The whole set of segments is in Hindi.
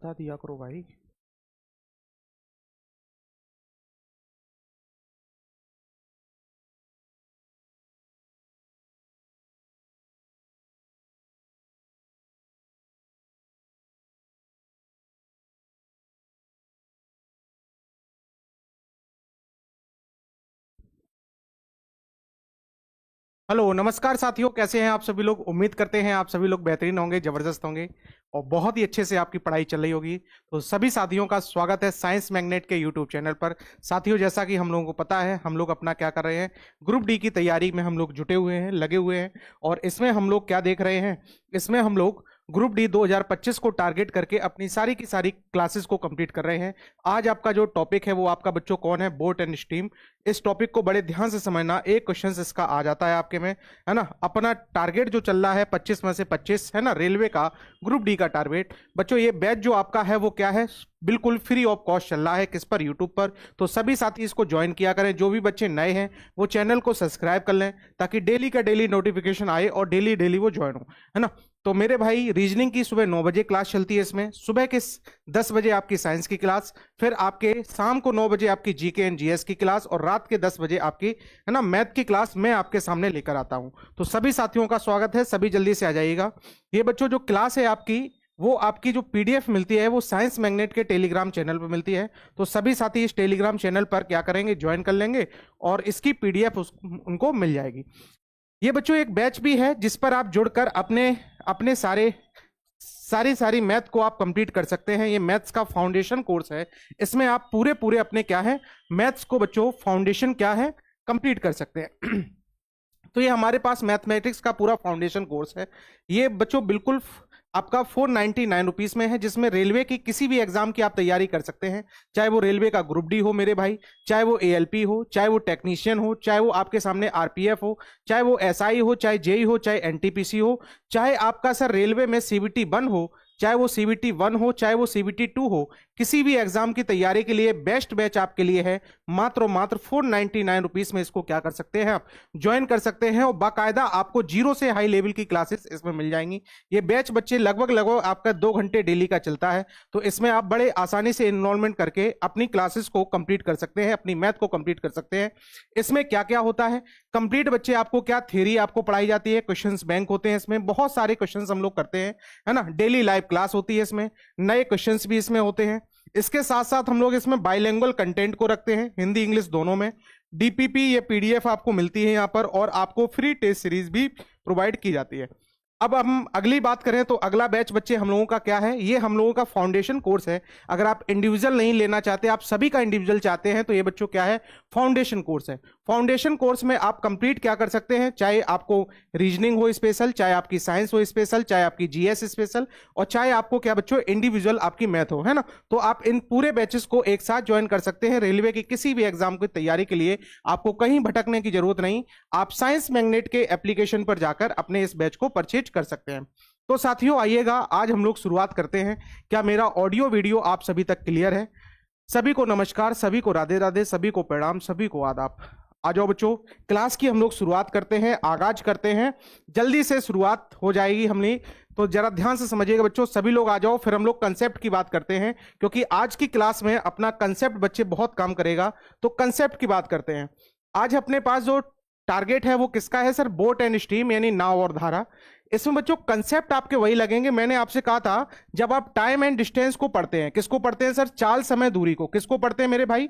बता दिया करो भाई। हेलो नमस्कार साथियों, कैसे हैं आप सभी लोग। उम्मीद करते हैं आप सभी लोग बेहतरीन होंगे, जबरदस्त होंगे और बहुत ही अच्छे से आपकी पढ़ाई चल रही होगी। तो सभी साथियों का स्वागत है साइंस मैग्नेट के यूट्यूब चैनल पर। साथियों, जैसा कि हम लोगों को पता है, हम लोग अपना क्या कर रहे हैं, ग्रुप डी की तैयारी में हम लोग जुटे हुए हैं, लगे हुए हैं। और इसमें हम लोग क्या देख रहे हैं, इसमें हम लोग ग्रुप डी 2025 को टारगेट करके अपनी सारी की सारी क्लासेस को कंप्लीट कर रहे हैं। आज आपका जो टॉपिक है वो आपका बच्चों कौन है, बोट एंड स्टीम। इस टॉपिक को बड़े ध्यान से समझना, एक क्वेश्चन इसका आ जाता है आपके में, है ना। अपना टारगेट जो चल रहा है 25 में से 25, है ना, रेलवे का ग्रुप डी का टारगेट। बच्चों ये बैच जो आपका है वो क्या है, बिल्कुल फ्री ऑफ कॉस्ट चल रहा है। किस पर, यूट्यूब पर। तो सभी साथी इसको ज्वाइन किया करें। जो भी बच्चे नए हैं वो चैनल को सब्सक्राइब कर लें ताकि डेली का डेली नोटिफिकेशन आए और डेली डेली वो ज्वाइन हो, है ना। तो मेरे भाई, रीजनिंग की सुबह 9 बजे क्लास चलती है। इसमें सुबह के 10 बजे आपकी साइंस की क्लास, फिर आपके शाम को 9 बजे आपकी जीके एंड जीएस की क्लास और रात के 10 बजे आपकी, है ना, मैथ की क्लास मैं आपके सामने लेकर आता हूं। तो सभी साथियों का स्वागत है, सभी जल्दी से आ जाइएगा। ये बच्चों जो क्लास है आपकी, वो आपकी जो पीडीएफ मिलती है वो साइंस मैग्नेट के टेलीग्राम चैनल पर मिलती है। तो सभी साथी इस टेलीग्राम चैनल पर क्या करेंगे, ज्वाइन कर लेंगे और इसकी पीडीएफ उनको मिल जाएगी। ये बच्चों एक बैच भी है जिस पर आप जुड़कर अपने अपने सारी मैथ को आप कंप्लीट कर सकते हैं। ये मैथ्स का फाउंडेशन कोर्स है। इसमें आप पूरे पूरे अपने क्या है, मैथ्स को बच्चों फाउंडेशन क्या है, कंप्लीट कर सकते हैं। तो ये हमारे पास मैथमेटिक्स का पूरा फाउंडेशन कोर्स है। ये बच्चों बिल्कुल आपका 499 रुपीज में है, जिसमें रेलवे की किसी भी एग्जाम की आप तैयारी कर सकते हैं। चाहे वो रेलवे का ग्रुप डी हो मेरे भाई, चाहे वो एएलपी हो, चाहे वो टेक्नीशियन हो, चाहे वो आपके सामने आरपीएफ हो, चाहे वो एसआई हो, चाहे जेई हो, चाहे एनटीपीसी हो, चाहे आपका सर रेलवे में सीबीटी 1 हो, चाहे वो सीबीटी 1 हो, चाहे वो सीबीटी 2 हो। किसी भी एग्जाम की तैयारी के लिए बेस्ट बैच आपके लिए है। मात्र 499 रुपीज में इसको क्या कर सकते हैं, आप ज्वाइन कर सकते हैं और बाकायदा आपको जीरो से हाई लेवल की क्लासेस इसमें मिल जाएंगी। ये बैच बच्चे लगभग आपका 2 घंटे डेली का चलता है। तो इसमें आप बड़े आसानी से इनरोलमेंट करके अपनी क्लासेस को कंप्लीट कर सकते हैं, अपनी मैथ को कंप्लीट कर सकते हैं। इसमें क्या क्या होता है कंप्लीट बच्चे, आपको क्या थ्योरी आपको पढ़ाई जाती है, क्वेश्चंस बैंक होते हैं इसमें, बहुत सारे क्वेश्चंस हम लोग करते हैं, है ना। डेली लाइव क्लास होती है इसमें, नए क्वेश्चंस भी इसमें होते हैं। इसके साथ साथ हम लोग इसमें बाइलिंगुअल कंटेंट को रखते हैं, हिंदी इंग्लिश दोनों में। डीपीपी ये पीडीएफ आपको मिलती है यहां पर और आपको फ्री टेस्ट सीरीज भी प्रोवाइड की जाती है। अब हम अगली बात करें तो अगला बैच बच्चे हम लोगों का क्या है, ये हम लोगों का फाउंडेशन कोर्स है। अगर आप इंडिविजुअल नहीं लेना चाहते, आप सभी का इंडिविजुअल चाहते हैं, तो ये बच्चों क्या है, फाउंडेशन कोर्स है। फाउंडेशन कोर्स में आप कंप्लीट क्या कर सकते हैं, चाहे आपको रीजनिंग हो स्पेशल, चाहे आपकी साइंस हो स्पेशल, चाहे आपकी जीएस स्पेशल, और चाहे आपको क्या बच्चों इंडिविजुअल आपकी मैथ हो, है ना। तो आप इन पूरे बैचेस को एक साथ ज्वाइन कर सकते हैं। रेलवे की किसी भी एग्जाम की तैयारी के लिए आपको कहीं भटकने की जरूरत नहीं, आप साइंस मैग्नेट के एप्लीकेशन पर जाकर अपने इस बैच को परचेज कर सकते हैं। तो साथियों आइएगा, आज हम लोग शुरुआत करते हैं। क्या मेरा ऑडियो वीडियो आप सभी तक क्लियर है? सभी को नमस्कार, सभी को राधे राधे, सभी को प्रणाम, सभी को आदाब। आ जाओ बच्चों, क्लास की हम लोग शुरुआत करते हैं, आगाज करते हैं। जल्दी से शुरुआत हो जाएगी हमने, तो जरा ध्यान से समझिएगा बच्चों, सभी लोग आ जाओ। फिर हम लोग कंसेप्ट की बात करते हैं, क्योंकि आज की क्लास में अपना कंसेप्ट बच्चे बहुत काम करेगा। तो कंसेप्ट की बात करते हैं। आज अपने पास जो टारगेट है वो किसका है सर, बोट एंड स्टीम, यानी नाव और धारा। इसमें बच्चों कंसेप्ट आपके वही लगेंगे। मैंने आपसे कहा था जब आप टाइम एंड डिस्टेंस को पढ़ते हैं, किसको पढ़ते हैं सर, चाल समय दूरी को। किसको पढ़ते हैं मेरे भाई,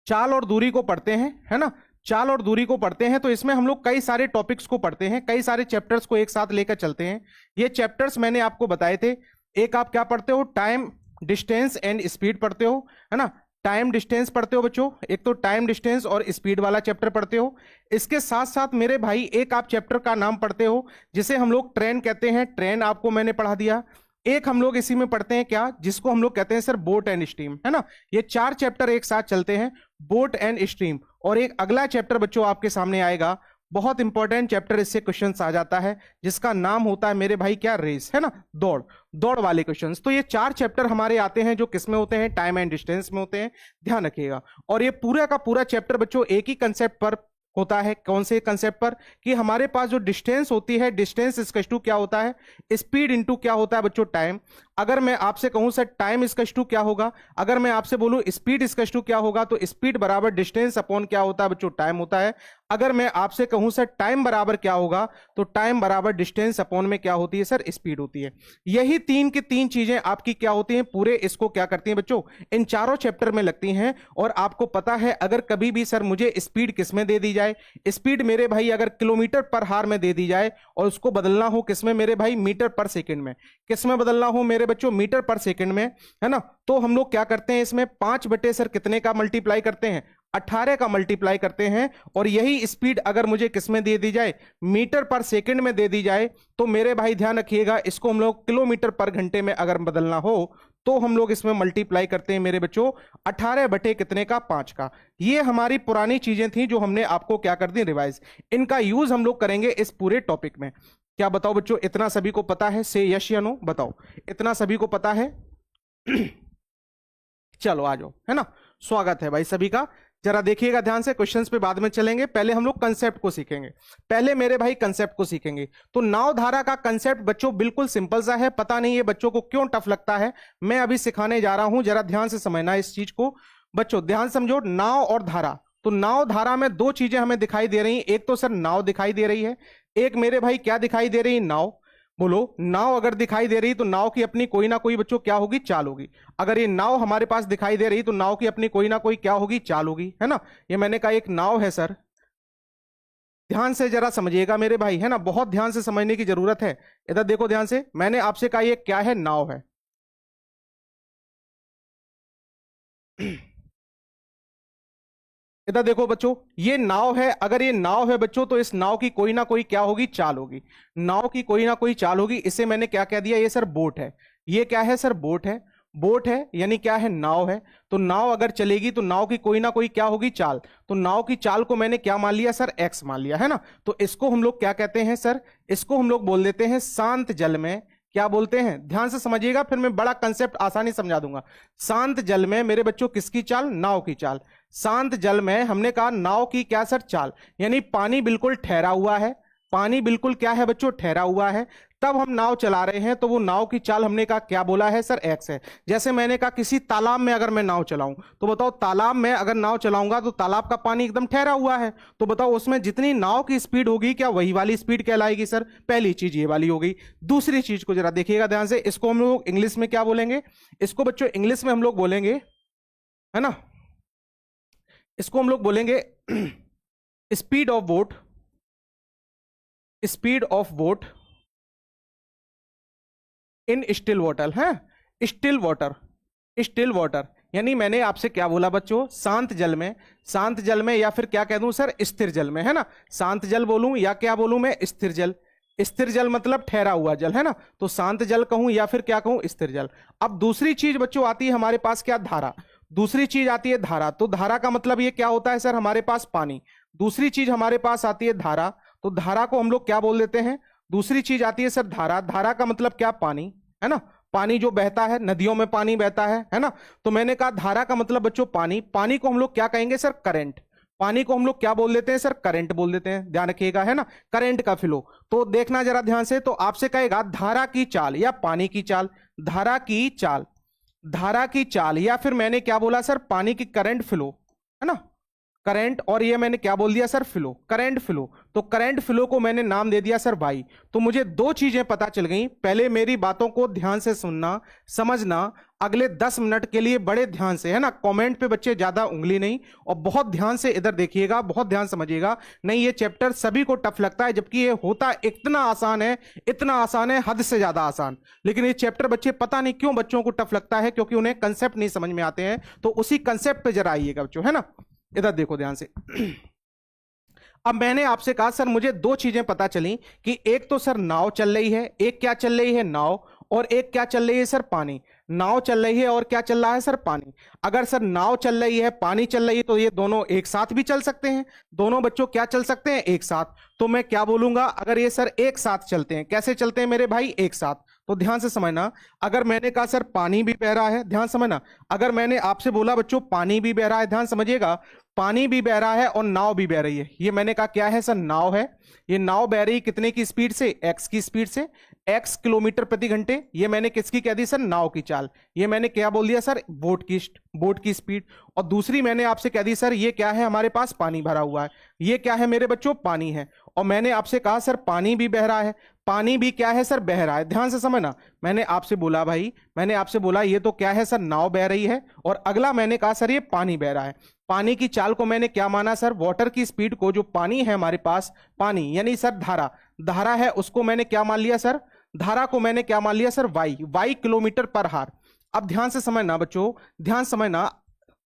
चाल और दूरी को पढ़ते हैं, है ना। चाल और दूरी को पढ़ते हैं। तो इसमें हम लोग कई सारे टॉपिक्स को पढ़ते हैं, कई सारे चैप्टर्स को एक साथ लेकर चलते हैं। ये चैप्टर्स मैंने आपको बताए थे। एक आप क्या पढ़ते हो, टाइम डिस्टेंस एंड स्पीड पढ़ते हो, है ना। टाइम डिस्टेंस पढ़ते हो बच्चों, एक तो टाइम डिस्टेंस और स्पीड वाला चैप्टर पढ़ते हो। इसके साथ साथ मेरे भाई एक आप चैप्टर का नाम पढ़ते हो जिसे हम लोग ट्रेन कहते हैं, ट्रेन आपको मैंने पढ़ा दिया। एक हम लोग इसी में पढ़ते हैं क्या, जिसको हम लोग कहते हैं सर बोट एंड स्ट्रीम, है ना। ये 4 चैप्टर एक साथ चलते हैं, बोट एंड स्ट्रीम। और एक अगला चैप्टर बच्चों आपके सामने आएगा, बहुत इंपॉर्टेंट चैप्टर, इससे क्वेश्चन आ जाता है, जिसका नाम होता है मेरे भाई क्या, रेस, है ना, दौड़, दौड़ वाले क्वेश्चंस। तो ये 4 चैप्टर हमारे आते हैं जो किस में होते हैं, टाइम एंड डिस्टेंस में होते हैं, ध्यान रखिएगा। और ये पूरा का पूरा चैप्टर बच्चों एक ही कंसेप्ट पर होता है कौन से कंसेप्ट पर, कि हमारे पास जो डिस्टेंस होती है, डिस्टेंस इक्वल टू क्या होता है, स्पीड इनटू क्या होता है बच्चों, टाइम। अगर मैं आपसे कहूं सर टाइम इक्वल टू क्या होगा, अगर मैं आपसे बोलूं स्पीड इक्वल टू क्या होगा, तो स्पीड बराबर डिस्टेंस अपॉन क्या होता है बच्चों, टाइम होता है। अगर मैं आपसे कहूं सर टाइम बराबर क्या होगा, तो टाइम बराबर डिस्टेंस अपॉन में क्या होती है सर, स्पीड होती है। यही तीन की तीन चीजें आपकी क्या होती हैं, पूरे इसको क्या करती हैं बच्चों, इन चारों चैप्टर में लगती हैं। और आपको पता है अगर कभी भी सर मुझे स्पीड किसमें दे दी जाए, स्पीड मेरे भाई अगर किलोमीटर पर हार में दे दी जाए और उसको बदलना हो किसमें मेरे भाई, मीटर पर सेकंड में, किसमें बदलना हो मेरे बच्चों, मीटर पर सेकंड में, है ना। तो हम लोग क्या करते हैं इसमें 5 बटे सर कितने का मल्टीप्लाई करते हैं, 18 का मल्टीप्लाई करते हैं। और यही स्पीड अगर मुझे किसमें दे दी जाए, मीटर पर सेकंड में दे दी जाए, तो मेरे भाई ध्यान रखिएगा इसको हम लोग किलोमीटर पर घंटे में अगर बदलना हो तो हम लोग इसमें मल्टीप्लाई करते हैं मेरे बच्चों 18 बटे कितने का, 5 का। ये हमारी पुरानी चीजें थी जो हमने आपको क्या कर दी, रिवाइज। इनका यूज हम लोग करेंगे इस पूरे टॉपिक में। क्या बताओ बच्चों, इतना सभी को पता है, से यस या नो बताओ, इतना सभी को पता है? चलो आ जाओ, है ना, स्वागत है भाई सभी का। जरा देखिएगा ध्यान से, क्वेश्चंस पे बाद में चलेंगे, पहले हम लोग कंसेप्ट को सीखेंगे। पहले मेरे भाई कंसेप्ट को सीखेंगे। तो नाव धारा का कंसेप्ट बच्चों बिल्कुल सिंपल सा है, पता नहीं ये बच्चों को क्यों टफ लगता है, मैं अभी सिखाने जा रहा हूं, जरा ध्यान से समझना इस चीज को बच्चों, ध्यान समझो। नाव और धारा, तो नाव धारा में दो चीजें हमें दिखाई दे रही हैं, एक तो सर नाव दिखाई दे रही है, एक मेरे भाई क्या दिखाई दे रही है, नाव। बोलो, नाव अगर दिखाई दे रही तो नाव की अपनी कोई ना कोई बच्चों क्या होगी, चाल होगी। अगर ये नाव हमारे पास दिखाई दे रही तो नाव की अपनी कोई ना कोई क्या होगी, चाल होगी, है ना। ये मैंने कहा एक नाव है सर, ध्यान से जरा समझिएगा मेरे भाई, है ना, बहुत ध्यान से समझने की जरूरत है। इधर देखो ध्यान से, मैंने आपसे कहा ये क्या है, नाव है। इधर देखो बच्चों, ये नाव है, अगर ये नाव है बच्चों तो इस नाव की कोई ना कोई क्या होगी, चाल होगी। नाव की कोई ना कोई चाल होगी। इसे मैंने क्या कह दिया, ये सर बोट है। ये क्या है सर, बोट है। बोट है यानी क्या है, नाव है। तो नाव अगर चलेगी तो नाव की कोई ना कोई क्या होगी, चाल। तो नाव की चाल को मैंने क्या मान लिया सर, एक्स मान लिया, है ना। तो इसको हम लोग क्या कहते हैं सर, इसको हम लोग बोल देते हैं शांत जल में, क्या बोलते हैं, ध्यान से समझिएगा, फिर मैं बड़ा कंसेप्ट आसानी समझा दूंगा। शांत जल में मेरे बच्चों किसकी चाल, नाव की चाल। शांत जल में हमने कहा नाव की क्या सर, चाल, यानी पानी बिल्कुल ठहरा हुआ है, पानी बिल्कुल क्या है बच्चों, ठहरा हुआ है, तब हम नाव चला रहे हैं, तो वो नाव की चाल हमने कहा क्या बोला है सर, एक्स है। जैसे मैंने कहा किसी तालाब में अगर मैं नाव चलाऊं, तो बताओ तालाब में अगर नाव चलाऊंगा तो तालाब का पानी एकदम ठहरा हुआ है, तो बताओ उसमें जितनी नाव की स्पीड होगी क्या वही वाली स्पीड कहलाएगी सर, पहली चीज ये वाली हो गई। दूसरी चीज को जरा देखिएगा ध्यान से, इसको हम लोग इंग्लिश में क्या बोलेंगे, इसको बच्चों इंग्लिश में हम लोग बोलेंगे, है ना, इसको हम लोग बोलेंगे speed of boat, speed of boat in still water है, स्टिल वाटर, स्टिल वाटर। यानी मैंने आपसे क्या बोला बच्चों, शांत जल में, शांत जल में, या फिर क्या कह दूं सर, स्थिर जल में, है ना। शांत जल बोलूं या क्या बोलूं मैं, स्थिर जल। स्थिर जल मतलब ठहरा हुआ जल, है ना, तो शांत जल कहूं या फिर क्या कहूं, स्थिर जल। अब दूसरी चीज बच्चों आती है हमारे पास क्या, धारा। दूसरी चीज आती है धारा। तो धारा का मतलब ये क्या होता है सर, हमारे पास पानी। दूसरी चीज हमारे पास आती है धारा, तो धारा को हम लोग क्या बोल देते हैं, दूसरी चीज आती है सर धारा। धारा का मतलब क्या, पानी, है ना, पानी जो बहता है, नदियों में पानी बहता है ना। तो मैंने कहा धारा का मतलब बच्चों पानी। पानी को हम लोग क्या कहेंगे सर, करंट। पानी को हम लोग क्या बोल देते हैं सर, करंट बोल देते हैं, ध्यान रखिएगा, है ना, करंट का फ्लो। तो देखना जरा ध्यान से, तो आपसे कहेगा धारा की चाल या पानी की चाल, धारा की चाल, धारा की चाल, या फिर मैंने क्या बोला सर, पानी की करंट फ्लो, है ना, करंट। और ये मैंने क्या बोल दिया सर, फ्लो, करंट फ्लो। तो करंट फ्लो को मैंने नाम दे दिया सर वाई। तो मुझे दो चीजें पता चल गई, पहले मेरी बातों को ध्यान से सुनना, समझना, अगले 10 मिनट के लिए बड़े ध्यान से, है ना, कमेंट पे बच्चे ज्यादा उंगली नहीं, और बहुत ध्यान से इधर देखिएगा, बहुत ध्यान समझिएगा। नहीं ये चैप्टर सभी को टफ लगता है, जबकि ये होता इतना आसान है, इतना आसान है, हद से ज्यादा आसान। लेकिन ये चैप्टर बच्चे पता नहीं क्यों बच्चों को टफ लगता है, क्योंकि उन्हें कंसेप्ट नहीं समझ में आते हैं। तो उसी कंसेप्ट पे जरा आइएगा बच्चों, है ना। इधर देखो ध्यान से। अब मैंने आपसे कहा सर मुझे दो चीजें पता चली, कि एक तो सर नाव चल रही है, एक क्या चल रही है, नाव, और एक क्या चल रही है सर, पानी। नाव चल रही है और क्या चल रहा है सर, पानी। अगर सर नाव चल रही है, पानी चल रही है, तो ये दोनों एक साथ भी चल सकते हैं। दोनों बच्चों क्या चल सकते हैं, एक साथ। तो मैं क्या बोलूंगा, अगर ये सर एक साथ चलते हैं, कैसे चलते हैं मेरे भाई, एक साथ। तो ध्यान से समझना, अगर मैंने कहा सर पानी भी बह रहा है, ध्यान समझना, अगर मैंने आपसे बोला बच्चों पानी भी बह रहा है, ध्यान समझिएगा, पानी भी बह रहा है और नाव भी बह रही है। ये मैंने कहा क्या है सर, नाव है। ये नाव बह रही कितने की स्पीड से, x की स्पीड से, x किलोमीटर प्रति घंटे। ये मैंने किसकी कह दी सर, नाव की चाल। ये मैंने क्या बोल दिया सर, बोट की स्पीड। और दूसरी मैंने आपसे कह दी सर, ये क्या है, हमारे पास पानी भरा हुआ है। ये क्या है मेरे बच्चों, पानी है। और मैंने आपसे कहा सर पानी भी बह रहा है, पानी भी क्या है सर, बह रहा है। ध्यान से समझना, मैंने आपसे बोला भाई, मैंने आपसे बोला ये तो क्या है सर, नाव बह रही है। और अगला मैंने कहा सर ये पानी बह रहा है। पानी की चाल को मैंने क्या माना सर, वाटर की स्पीड को, जो पानी है हमारे पास, पानी यानी सर धारा है, उसको मैंने क्या मान लिया सर, धारा को मैंने क्या मान लिया सर, वाई किलोमीटर पर हार। अब ध्यान से समझना बच्चों, ध्यान समझना,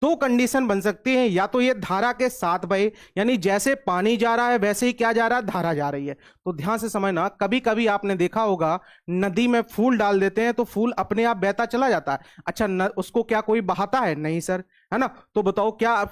दो कंडीशन बन सकती है, या तो ये धारा के साथ बहे, यानी जैसे पानी जा रहा है वैसे ही क्या जा रहा है, धारा जा रही है। तो ध्यान से समझना, कभी कभी आपने देखा होगा नदी में फूल डाल देते हैं तो फूल अपने आप बहता चला जाता है। अच्छा उसको क्या कोई बहाता है, नहीं सर, है ना। तो बताओ क्या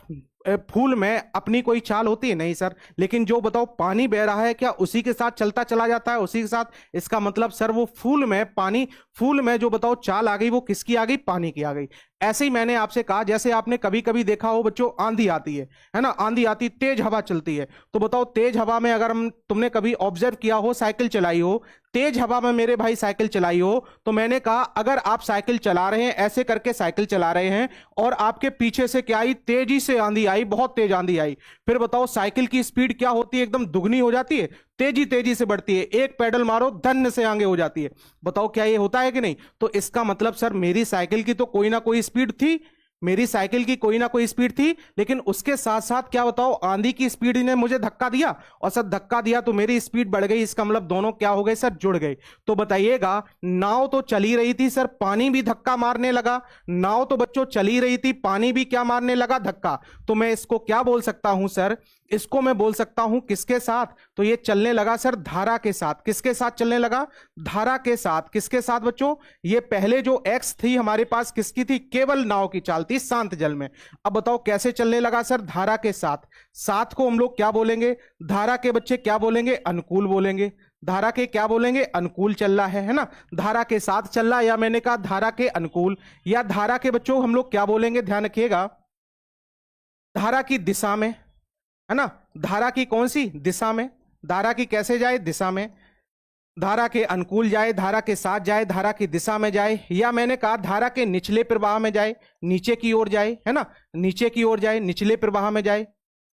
फूल में अपनी कोई चाल होती है, नहीं सर। लेकिन जो बताओ पानी बह रहा है, क्या उसी के साथ चलता चला जाता है, उसी के साथ। इसका मतलब सर वो फूल में जो बताओ चाल आ गई, वो किसकी आ गई, पानी की आ गई। ऐसे ही मैंने आपसे कहा, जैसे आपने कभी कभी देखा हो बच्चों, आंधी आती है ना, आंधी आती, तेज हवा चलती है। तो बताओ तेज हवा में अगर तुमने कभी ऑब्जर्व किया हो, साइकिल चलाई हो, तेज हवा में मेरे भाई साइकिल चलाई हो, तो मैंने कहा अगर आप साइकिल चला रहे हैं, ऐसे करके साइकिल चला रहे हैं, और आपके पीछे से क्या आई, तेजी से आंधी आई, बहुत तेज आंधी आई, फिर बताओ साइकिल की स्पीड क्या होती है, एकदम दुगनी हो जाती है, तेजी से बढ़ती है। एक पेडल मारो धन्य से आगे हो जाती है। बताओ क्या ये होता है कि नहीं। तो इसका मतलब सर मेरी साइकिल की तो कोई ना कोई स्पीड थी, मेरी साइकिल की कोई ना कोई स्पीड थी, लेकिन उसके साथ साथ क्या बताओ, आंधी की स्पीड ने मुझे धक्का दिया, और सर धक्का दिया तो मेरी स्पीड बढ़ गई। इसका मतलब दोनों क्या हो गए सर, जुड़ गए। तो बताइएगा, नाव तो चली रही थी सर, पानी भी धक्का मारने लगा। नाव तो बच्चों चली रही थी, पानी भी क्या मारने लगा, धक्का। तो मैं इसको क्या बोल सकता हूं सर, इसको मैं बोल सकता हूं किसके साथ, तो ये चलने लगा सर धारा के साथ। किसके साथ चलने लगा, धारा के साथ। किसके साथ बच्चों, ये पहले जो एक्स थी हमारे पास किसकी थी, केवल नाव की चाल थी शांत जल में। अब बताओ कैसे चलने लगा सर, धारा के साथ। साथ को हम लोग क्या बोलेंगे, धारा के बच्चे क्या बोलेंगे, अनुकूल बोलेंगे। धारा के क्या बोलेंगे, अनुकूल चल रहा है ना, धारा के साथ चल रहा, या मैंने कहा धारा के अनुकूल। या धारा के बच्चों हम लोग क्या बोलेंगे, ध्यान रखिएगा, धारा की दिशा में, है ना। धारा की कौन सी दिशा में, धारा की कैसे जाए, दिशा में। धारा के अनुकूल जाए, धारा के साथ जाए, धारा की दिशा में जाए। या मैंने कहा धारा के निचले प्रवाह में जाए, नीचे की ओर जाए, है ना, नीचे की ओर जाए, निचले प्रवाह में जाए,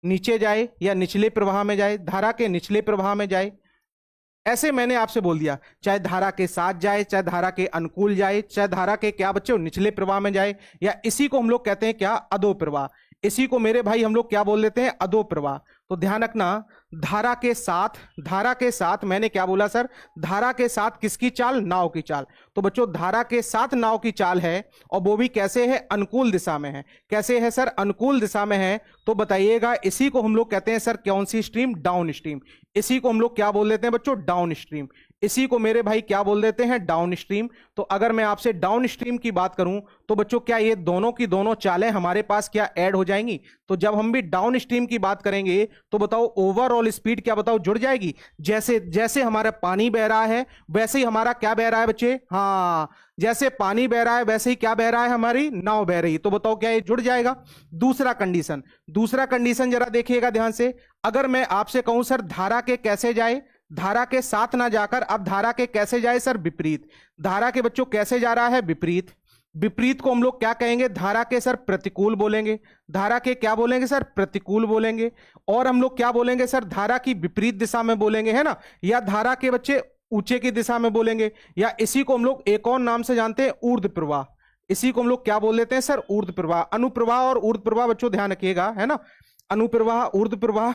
नीचे जाए या निचले प्रवाह में जाए, धारा के निचले प्रवाह में जाए। ऐसे मैंने आपसे बोल दिया, चाहे धारा के साथ जाए, चाहे धारा के अनुकूल जाए, चाहे धारा के क्या बच्चों निचले प्रवाह में जाए, या इसी को हम लोग कहते हैं क्या, अधो प्रवाह। इसी को मेरे भाई हम लोग क्या बोल देते हैं, अधो प्रवाह। तो ध्यान रखना, धारा के साथ मैंने क्या बोला सर, धारा के साथ किसकी चाल, नाव की चाल। तो बच्चों धारा के साथ नाव की चाल है, और वो भी कैसे है, अनुकूल दिशा में है। कैसे है सर, अनुकूल दिशा में है। तो बताइएगा इसी को हम लोग कहते हैं सर कौन सी स्ट्रीम, डाउन स्ट्रीम। इसी को हम लोग क्या बोल देते हैं बच्चों, डाउन स्ट्रीम। इसी को मेरे भाई क्या बोल देते हैं, डाउन स्ट्रीम। तो अगर मैं आपसे डाउन स्ट्रीम की बात करूं, तो बच्चों क्या ये दोनों की दोनों चालें हमारे पास क्या ऐड हो जाएंगी। तो जब हम भी डाउन स्ट्रीम की बात करेंगे, तो बताओ ओवरऑल स्पीड क्या बताओ जुड़ जाएगी। जैसे जैसे हमारा पानी बह रहा है, वैसे ही हमारा क्या बह रहा है बच्चे, हाँ, जैसे पानी बह रहा है वैसे ही क्या बह रहा है, हमारी नाव बह रही। तो बताओ क्या ये जुड़ जाएगा। दूसरा कंडीशन जरा देखिएगा ध्यान से। अगर मैं आपसे कहूं सर धारा के कैसे जाए, धारा के साथ ना जाकर अब धारा के कैसे जाए सर, विपरीत। धारा के बच्चों कैसे जा रहा है, विपरीत। विपरीत को हम लोग क्या कहेंगे, धारा के सर प्रतिकूल बोलेंगे। धारा के क्या बोलेंगे सर, प्रतिकूल बोलेंगे। और हम लोग क्या बोलेंगे सर, धारा की विपरीत दिशा में बोलेंगे, है ना। या धारा के बच्चे ऊंचे की दिशा में बोलेंगे। या इसी को हम लोग एक और नाम से जानते हैं, ऊर्ध्व प्रवाह। इसी को हम लोग क्या बोल देते हैं सर, ऊर्ध्व प्रवाह। अनुप्रवाह और ऊर्ध्व प्रवाह बच्चों ध्यान रखिएगा, है ना। अनुप्रवाह, ऊर्ध्व प्रवाह।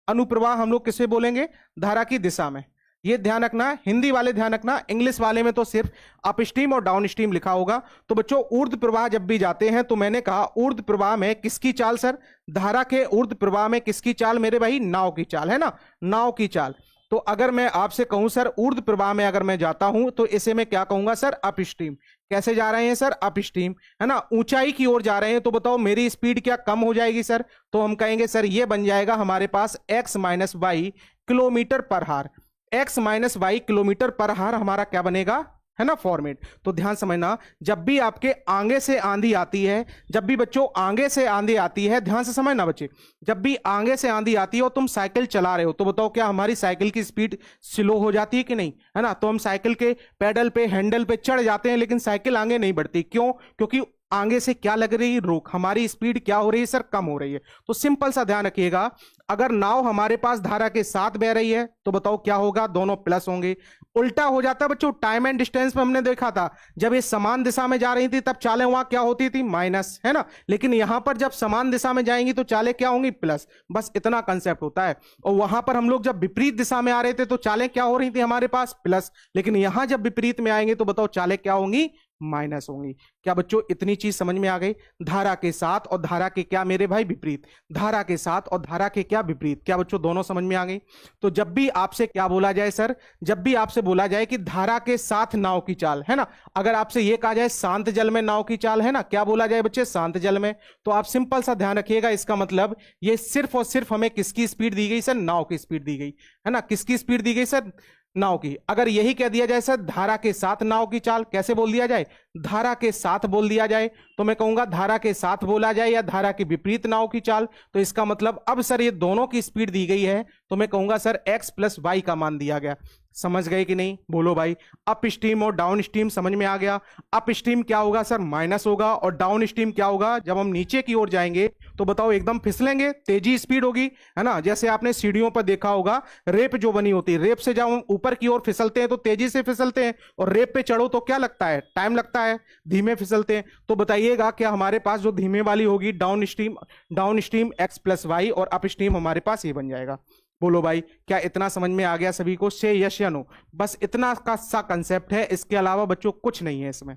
अनुप्रवाह हम लोग किसे बोलेंगे, धारा की दिशा में। ये ध्यान रखना, हिंदी वाले ध्यान रखना, इंग्लिश वाले में तो सिर्फ अप स्ट्रीम और डाउन स्ट्रीम लिखा होगा। तो बच्चों ऊर्ध्व प्रवाह जब भी जाते हैं, तो मैंने कहा ऊर्ध्व प्रवाह में किसकी चाल सर, धारा के ऊर्ध्व प्रवाह में किसकी चाल मेरे भाई, नाव की चाल, है ना, नाव की चाल। तो अगर मैं आपसे कहूं सर ऊर्ध्व प्रवाह में अगर मैं जाता हूं, तो इसे मैं क्या कहूंगा सर, अप स्ट्रीम। कैसे जा रहे हैं सर, अप स्ट्रीम, है ना, ऊंचाई की ओर जा रहे हैं। तो बताओ मेरी स्पीड क्या कम हो जाएगी सर, तो हम कहेंगे सर ये बन जाएगा हमारे पास x - y किलोमीटर पर हार। x - y किलोमीटर पर हार हमारा क्या बनेगा, है ना फॉर्मेट। तो ध्यान समझना, जब भी आपके आगे से आंधी आती है, जब भी बच्चों आगे से आंधी आती है, ध्यान से समझना बच्चे, जब भी आगे से आंधी आती है और तुम साइकिल चला रहे हो, तो बताओ क्या हमारी साइकिल की स्पीड स्लो हो जाती है कि नहीं, है ना। तो हम साइकिल के पैडल पे, हैंडल पे चढ़ जाते हैं, लेकिन साइकिल आगे नहीं बढ़ती। क्यों? क्योंकि आगे से क्या लग रही है, रोक, हमारी स्पीड क्या हो रही है सर, कम हो रही है। तो सिंपल सा ध्यान रखिएगा, अगर नाव हमारे पास धारा के साथ बह रही है तो बताओ क्या होगा, दोनों प्लस होंगे। उल्टा हो जाता है बच्चों, टाइम एंड डिस्टेंस में हमने देखा था, जब ये समान दिशा में जा रही थी तब चालें वहां क्या होती थी, माइनस, है ना। लेकिन यहां पर जब समान दिशा में जाएंगी तो चालें क्या होंगी, प्लस। बस इतना कंसेप्ट होता है। और वहां पर हम लोग जब विपरीत दिशा में आ रहे थे तो चालें क्या हो रही थी हमारे पास, प्लस। लेकिन यहां जब विपरीत में आएंगे तो बताओ चालें क्या होंगी, माइनस होंगी। क्या बच्चों इतनी चीज समझ में आ गई? धारा के साथ और धारा के क्या मेरे भाई, विपरीत। धारा के साथ और धारा के क्या, विपरीत। क्या बच्चों दोनों समझ में आ गई? तो जब भी आपसे क्या बोला जाए सर, जब भी आपसे बोला जाए कि धारा के साथ नाव की चाल, है ना, अगर आपसे यह कहा जाए शांत जल में नाव की चाल, है ना, क्या बोला जाए बच्चे, शांत जल में, तो आप सिंपल सा ध्यान रखिएगा, इसका मतलब ये सिर्फ और सिर्फ हमें किसकी स्पीड दी गई सर, नाव की स्पीड दी गई, है ना। किसकी स्पीड दी गई सर, नाव की। अगर यही कह दिया जाए सर धारा के साथ नाव की चाल, कैसे बोल दिया जाए, धारा के साथ बोल दिया जाए, तो मैं कहूंगा धारा के साथ बोला जाए या धारा के विपरीत नाव की चाल, तो इसका मतलब अब सर ये दोनों की स्पीड दी गई है, तो मैं कहूंगा सर x प्लस वाई का मान दिया गया। समझ गए कि नहीं, बोलो भाई। अप स्ट्रीम और डाउन स्ट्रीम समझ में आ गया। अप स्ट्रीम क्या होगा सर, माइनस होगा, और डाउन स्ट्रीम क्या होगा, जब हम नीचे की ओर जाएंगे तो बताओ एकदम फिसलेंगे, तेजी स्पीड होगी, है ना। जैसे आपने सीढ़ियों पर देखा होगा, रेप जो बनी होती है, रेप से जब हम ऊपर की ओर फिसलते हैं तो तेजी से फिसलते हैं, और रेप पे चढ़ो तो क्या लगता है, टाइम लगता है, धीमे फिसलते हैं। तो बताइएगा क्या हमारे पास जो धीमे वाली होगी down stream x plus y, और अप स्ट्रीम हमारे पास ये बन जाएगा। बोलो भाई, क्या इतना समझ में आ गया सभी को, से यस या नो। बस इतना का सा कंसेप्ट है, इसके अलावा बच्चों कुछ नहीं है इसमें।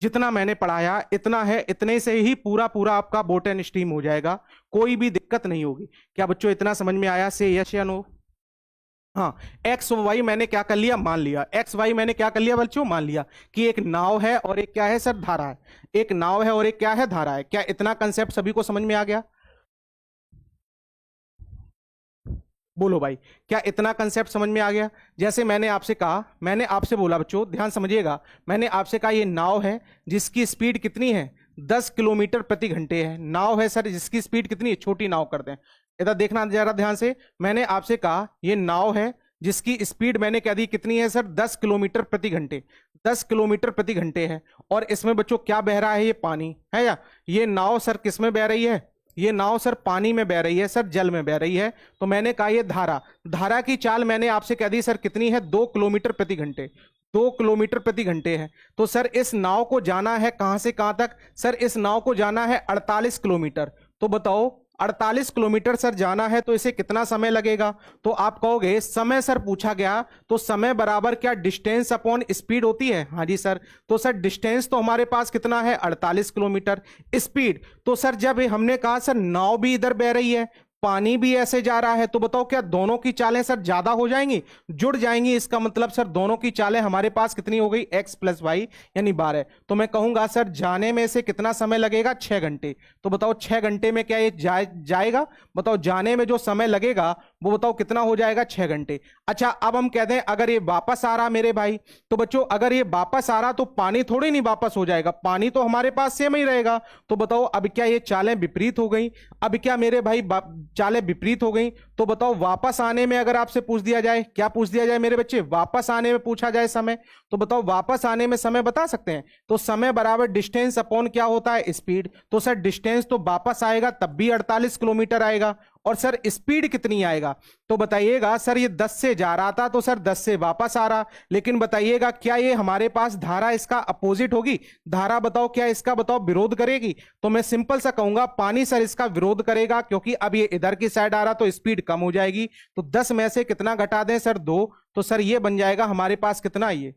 जितना मैंने पढ़ाया इतना है, इतने से ही पूरा पूरा आपका बोट एंड स्ट्रीम हो जाएगा, कोई भी दिक्कत नहीं होगी। क्या बच्चों इतना समझ में आया, से यस या नो। हाँ, एक्स वाई मैंने क्या कर लिया, मान लिया। एक्स वाई मैंने क्या कर लिया बच्चों, मान लिया कि एक नाव है और एक क्या है सर, धारा है। एक नाव है और एक क्या है, धारा है। क्या इतना कंसेप्ट सभी को समझ में आ गया? बोलो भाई, क्या इतना कंसेप्ट समझ में आ गया? जैसे मैंने आपसे कहा, मैंने आपसे बोला बच्चों, ध्यान समझिएगा, मैंने आपसे कहा ये नाव है जिसकी स्पीड कितनी है, 10 किलोमीटर प्रति घंटे है। नाव है सर जिसकी स्पीड कितनी है, छोटी नाव कर दें, इधर देखना जरा ध्यान से। मैंने आपसे कहा ये नाव है जिसकी स्पीड मैंने कह दी कितनी है सर, 10 किलोमीटर प्रति घंटे। 10 किलोमीटर प्रति घंटे है, और इसमें बच्चों क्या बह रहा है, ये पानी है। या ये नाव सर किस में बह रही है, ये नाव सर पानी में बह रही है सर, जल में बह रही है। तो मैंने कहा ये धारा, धारा की चाल मैंने आपसे कह दी सर कितनी है, 2 किलोमीटर प्रति घंटे। 2 किलोमीटर प्रति घंटे है। तो सर इस नाव को जाना है कहां से कहां तक, सर इस नाव को जाना है 48 किलोमीटर। तो बताओ 48 किलोमीटर सर जाना है तो इसे कितना समय लगेगा। तो आप कहोगे समय सर पूछा गया तो समय बराबर क्या डिस्टेंस अपॉन स्पीड होती है। हाँ जी सर, तो सर डिस्टेंस तो हमारे पास कितना है 48 किलोमीटर। स्पीड तो सर जब हमने कहा सर नाव भी इधर बह रही है, पानी भी ऐसे जा रहा है, तो बताओ क्या दोनों की चालें सर ज्यादा हो जाएंगी, जुड़ जाएंगी। इसका मतलब सर दोनों की चालें हमारे पास कितनी हो गई, x प्लस वाई यानी 12। तो मैं कहूंगा सर जाने में से कितना समय लगेगा, 6 घंटे। तो बताओ 6 घंटे में क्या ये जाएगा, बताओ जाने में जो समय लगेगा वो बताओ कितना हो जाएगा, 6 घंटे। अच्छा अब हम कह दें अगर ये वापस आ रहा मेरे भाई, तो बच्चों अगर ये वापस आ रहा तो पानी थोड़ी नहीं वापस हो जाएगा, पानी तो हमारे पास सेम ही रहेगा। तो बताओ अब क्या ये चालें विपरीत हो गई, अब क्या मेरे भाई चालें विपरीत हो गई। तो बताओ वापस आने में अगर आपसे पूछ दिया जाए, क्या पूछ दिया जाए मेरे बच्चे, वापस आने में पूछा जाए समय, तो बताओ वापस आने में समय बता सकते हैं। तो समय बराबर डिस्टेंस अपॉन क्या होता है, स्पीड। तो सर डिस्टेंस तो वापस आएगा तब भी 48 किलोमीटर आएगा, और सर स्पीड कितनी आएगा। तो बताइएगा सर ये 10 से जा रहा था तो सर 10 से वापस आ रहा, लेकिन बताइएगा क्या ये हमारे पास धारा इसका अपोजिट होगी, धारा बताओ क्या इसका बताओ विरोध करेगी। तो मैं सिंपल सा कहूंगा पानी सर इसका विरोध करेगा, क्योंकि अब ये इधर की साइड आ रहा तो स्पीड कम हो जाएगी। तो 10 में से कितना घटा दें सर, 2। तो सर ये बन जाएगा हमारे पास कितना, ये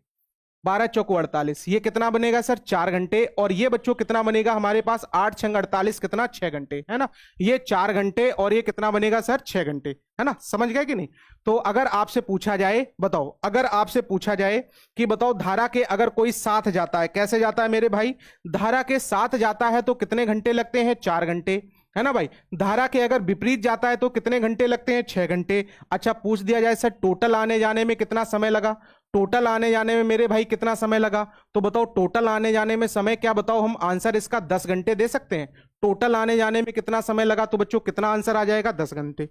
12 चौको 48, ये कितना बनेगा सर 4 घंटे। और ये बच्चों कितना बनेगा हमारे पास 8 छंग 48 कितना 6 घंटे, है ना। ये 4 घंटे और ये कितना बनेगा सर 6 घंटे, है ना। समझ गए कि नहीं। तो अगर आपसे पूछा जाए, बताओ अगर आपसे पूछा जाए कि बताओ धारा के अगर कोई साथ जाता है, कैसे जाता है मेरे भाई, धारा के साथ जाता है तो कितने घंटे लगते हैं, 4 घंटे, है ना भाई। धारा के अगर विपरीत जाता है तो कितने घंटे लगते हैं, 6 घंटे। अच्छा पूछ दिया जाए सर टोटल आने जाने में कितना समय लगा, टोटल आने जाने में मेरे भाई कितना समय लगा? तो बताओ टोटल आने जाने में समय क्या, बताओ हम आंसर इसका 10 घंटे दे सकते हैं। टोटल आने जाने में कितना समय लगा, तो बच्चों कितना आंसर आ जाएगा? 10 घंटे।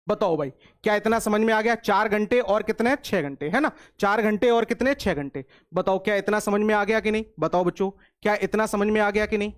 बताओ भाई, क्या इतना समझ में आ गया? 4 घंटे और कितने? 6 घंटे, है ना? 4 घंटे और कितने? 6 घंटे। बताओ क्या इतना समझ में आ गया कि नहीं? बताओ बच्चों, क्या इतना समझ में आ गया कि नहीं?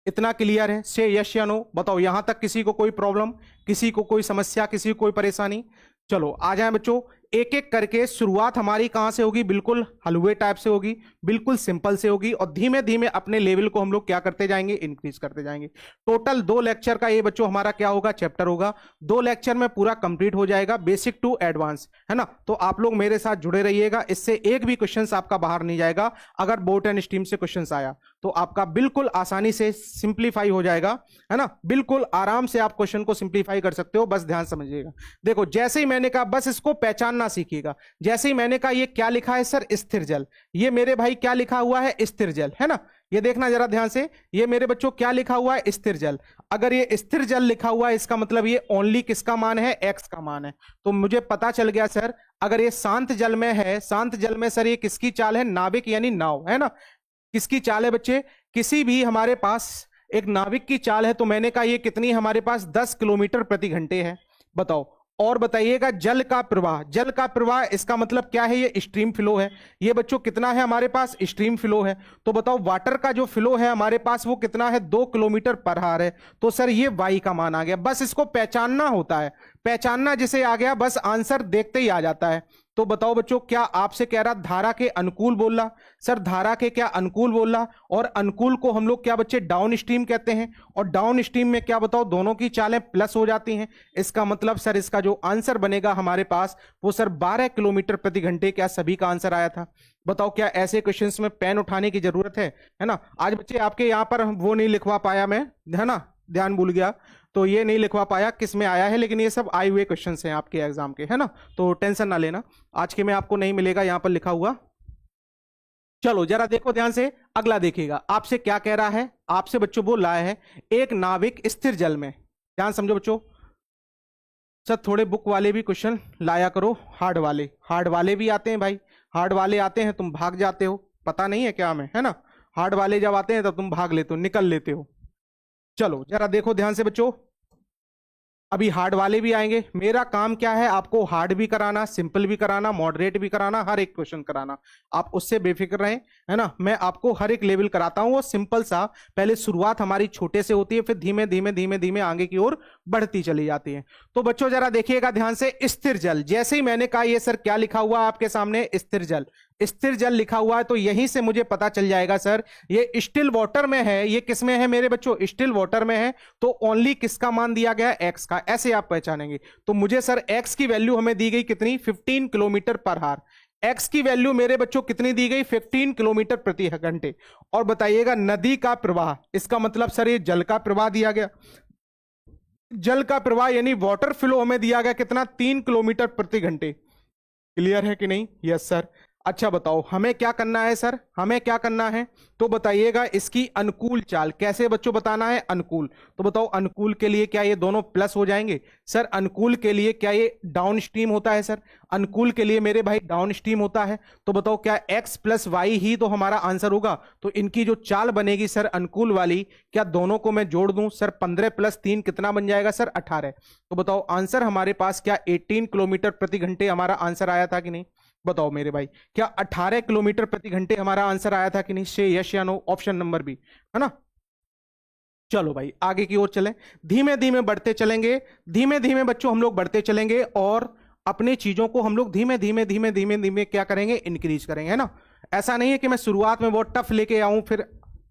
इतना क्लियर है? से यस या नो बताओ। यहां तक किसी को कोई प्रॉब्लम, किसी को कोई समस्या, किसी को कोई परेशानी? चलो आ जाए बच्चों, एक एक करके शुरुआत हमारी कहां से होगी? बिल्कुल हलवे टाइप से होगी, बिल्कुल सिंपल से होगी, और धीमे धीमे अपने लेवल को हम लोग क्या करते जाएंगे? इंक्रीज करते जाएंगे। टोटल 2 लेक्चर का ये बच्चों हमारा क्या होगा? चैप्टर होगा। 2 लेक्चर में पूरा कंप्लीट हो जाएगा, बेसिक टू एडवांस, है ना? तो आप लोग मेरे साथ जुड़े रहिएगा, इससे एक भी क्वेश्चन आपका बाहर नहीं जाएगा। अगर बोट एंड स्ट्रीम से क्वेश्चन आया तो आपका बिल्कुल आसानी से सिंप्लीफाई हो जाएगा, है ना? बिल्कुल आराम से आप क्वेश्चन को सिंप्लीफाई कर सकते हो। बस ध्यान समझिएगा। देखो जैसे ही मैंने कहा, बस इसको पहचानना सीखिएगा। जैसे ही मैंने कहा ये क्या लिखा है सर? स्थिर जल। ये मेरे भाई क्या लिखा हुआ है? स्थिर जल, है ना? ये देखना जरा ध्यान से, ये मेरे बच्चों क्या लिखा हुआ है? स्थिर जल। अगर ये स्थिर जल लिखा हुआ है, इसका मतलब ये ओनली किसका मान है? एक्स का मान है। तो मुझे पता चल गया सर, अगर ये शांत जल में है, शांत जल में सर ये किसकी चाल है? नाविक यानी नाव, है ना? किसकी चाल है बच्चे? किसी भी हमारे पास एक नाविक की चाल है। तो मैंने कहा ये कितनी हमारे पास? 10 किलोमीटर प्रति घंटे है। बताओ। और बताइएगा जल का प्रवाह। जल का प्रवाह इसका मतलब क्या है? ये स्ट्रीम फ्लो है। ये बच्चों कितना है हमारे पास? स्ट्रीम फ्लो है। तो बताओ वाटर का जो फ्लो है हमारे पास वो कितना है? 2 किलोमीटर पर आवर है। तो सर ये वाई का मान आ गया। बस इसको पहचानना होता है, पहचानना जिसे आ गया बस आंसर देखते ही आ जाता है। तो बताओ बच्चों, क्या आपसे कह रहा धारा के अनुकूल बोल रहा? सर धारा के क्या अनुकूल बोल रहा? और अनुकूल को हम लोग क्या बच्चे? डाउन स्ट्रीम कहते हैं। और डाउन स्ट्रीम में क्या बताओ? दोनों की चालें प्लस हो जाती हैं। इसका मतलब सर इसका जो आंसर बनेगा हमारे पास वो सर 12 किलोमीटर प्रति घंटे। क्या सभी का आंसर आया था? बताओ क्या ऐसे क्वेश्चंस में पेन उठाने की जरूरत है ना? आज बच्चे आपके यहां पर वो नहीं लिखवा पाया मैं, है ना? ध्यान भूल गया, तो ये नहीं लिखवा पाया किस में आया है, लेकिन ये सब आए हुए क्वेश्चंस हैं आपके एग्जाम के, है ना? तो टेंशन ना लेना, आज के में आपको नहीं मिलेगा यहां पर लिखा हुआ। चलो जरा देखो ध्यान से, अगला देखिएगा आपसे क्या कह रहा है। आपसे बच्चों बोल रहा है एक नाविक स्थिर जल में, ध्यान समझो बच्चों। सर थोड़े बुक वाले भी क्वेश्चन लाया करो, हार्ड वाले। हार्ड वाले भी आते हैं भाई, हार्ड वाले आते हैं तुम भाग जाते हो, पता नहीं है क्या हमें, है ना? हार्ड वाले जब आते हैं तब तुम भाग लेते हो, निकल लेते हो। चलो जरा देखो ध्यान से बच्चों, अभी हार्ड वाले भी आएंगे। मेरा काम क्या है? आपको हार्ड भी कराना, सिंपल भी कराना, मॉडरेट भी कराना, हर एक क्वेश्चन कराना। आप उससे बेफिक्र रहें, है ना? मैं आपको हर एक लेवल कराता हूं। वो सिंपल सा, पहले शुरुआत हमारी छोटे से होती है, फिर धीमे धीमे धीमे धीमे आगे की ओर बढ़ती चली जाती है। तो बच्चों जरा देखिएगा ध्यान से, स्थिर जल। जैसे ही मैंने कहा ये सर क्या लिखा हुआ है आपके सामने? स्थिर जल। स्थिर जल लिखा हुआ है तो यहीं से मुझे पता चल जाएगा सर ये स्टिल वाटर में है। ये किस में है मेरे बच्चों? स्टिल वाटर में है। तो ओनली किसका मान दिया गया? एक्स का। ऐसे आप पहचानेंगे। तो मुझे सर एक्स की वैल्यू हमें दी गई कितनी? 15 किलोमीटर पर आवर। एक्स की वैल्यू मेरे बच्चों कितनी दी गई? 15 किलोमीटर प्रति घंटे। और बताइएगा नदी का प्रवाह, इसका मतलब सर ये जल का प्रवाह दिया गया। जल का प्रवाह यानी वाटर फ्लो हमें दिया गया कितना? 3 किलोमीटर प्रति घंटे। क्लियर है कि नहीं? Yes sir. अच्छा बताओ हमें क्या करना है सर? हमें क्या करना है तो बताइएगा। इसकी अनुकूल चाल कैसे बच्चों बताना है? अनुकूल। तो बताओ अनुकूल के लिए क्या ये दोनों प्लस हो जाएंगे? सर अनुकूल के लिए क्या ये डाउन स्ट्रीम होता है? सर अनुकूल के लिए मेरे भाई डाउन स्ट्रीम होता है। तो बताओ क्या x प्लस वाई ही तो हमारा आंसर होगा? तो इनकी जो चाल बनेगी सर अनुकूल वाली, क्या दोनों को मैं जोड़ दूं? सर 15 + 3 कितना बन जाएगा सर? 18। तो बताओ आंसर हमारे पास क्या 18 किलोमीटर प्रति घंटे हमारा आंसर आया था कि नहीं? बताओ मेरे भाई, क्या 18 किलोमीटर प्रति घंटे हमारा आंसर आया था कि नहीं? से यस या नो, ऑप्शन नंबर बी, है ना? चलो भाई आगे की ओर चलें, धीमे धीमे बढ़ते चलेंगे। धीमे धीमे बच्चों हम लोग बढ़ते चलेंगे और अपनी चीजों को हम लोग धीमे धीमे धीमे धीमे धीमे क्या करेंगे? इंक्रीज करेंगे, है ना? ऐसा नहीं है कि मैं शुरुआत में बहुत टफ लेके आऊं फिर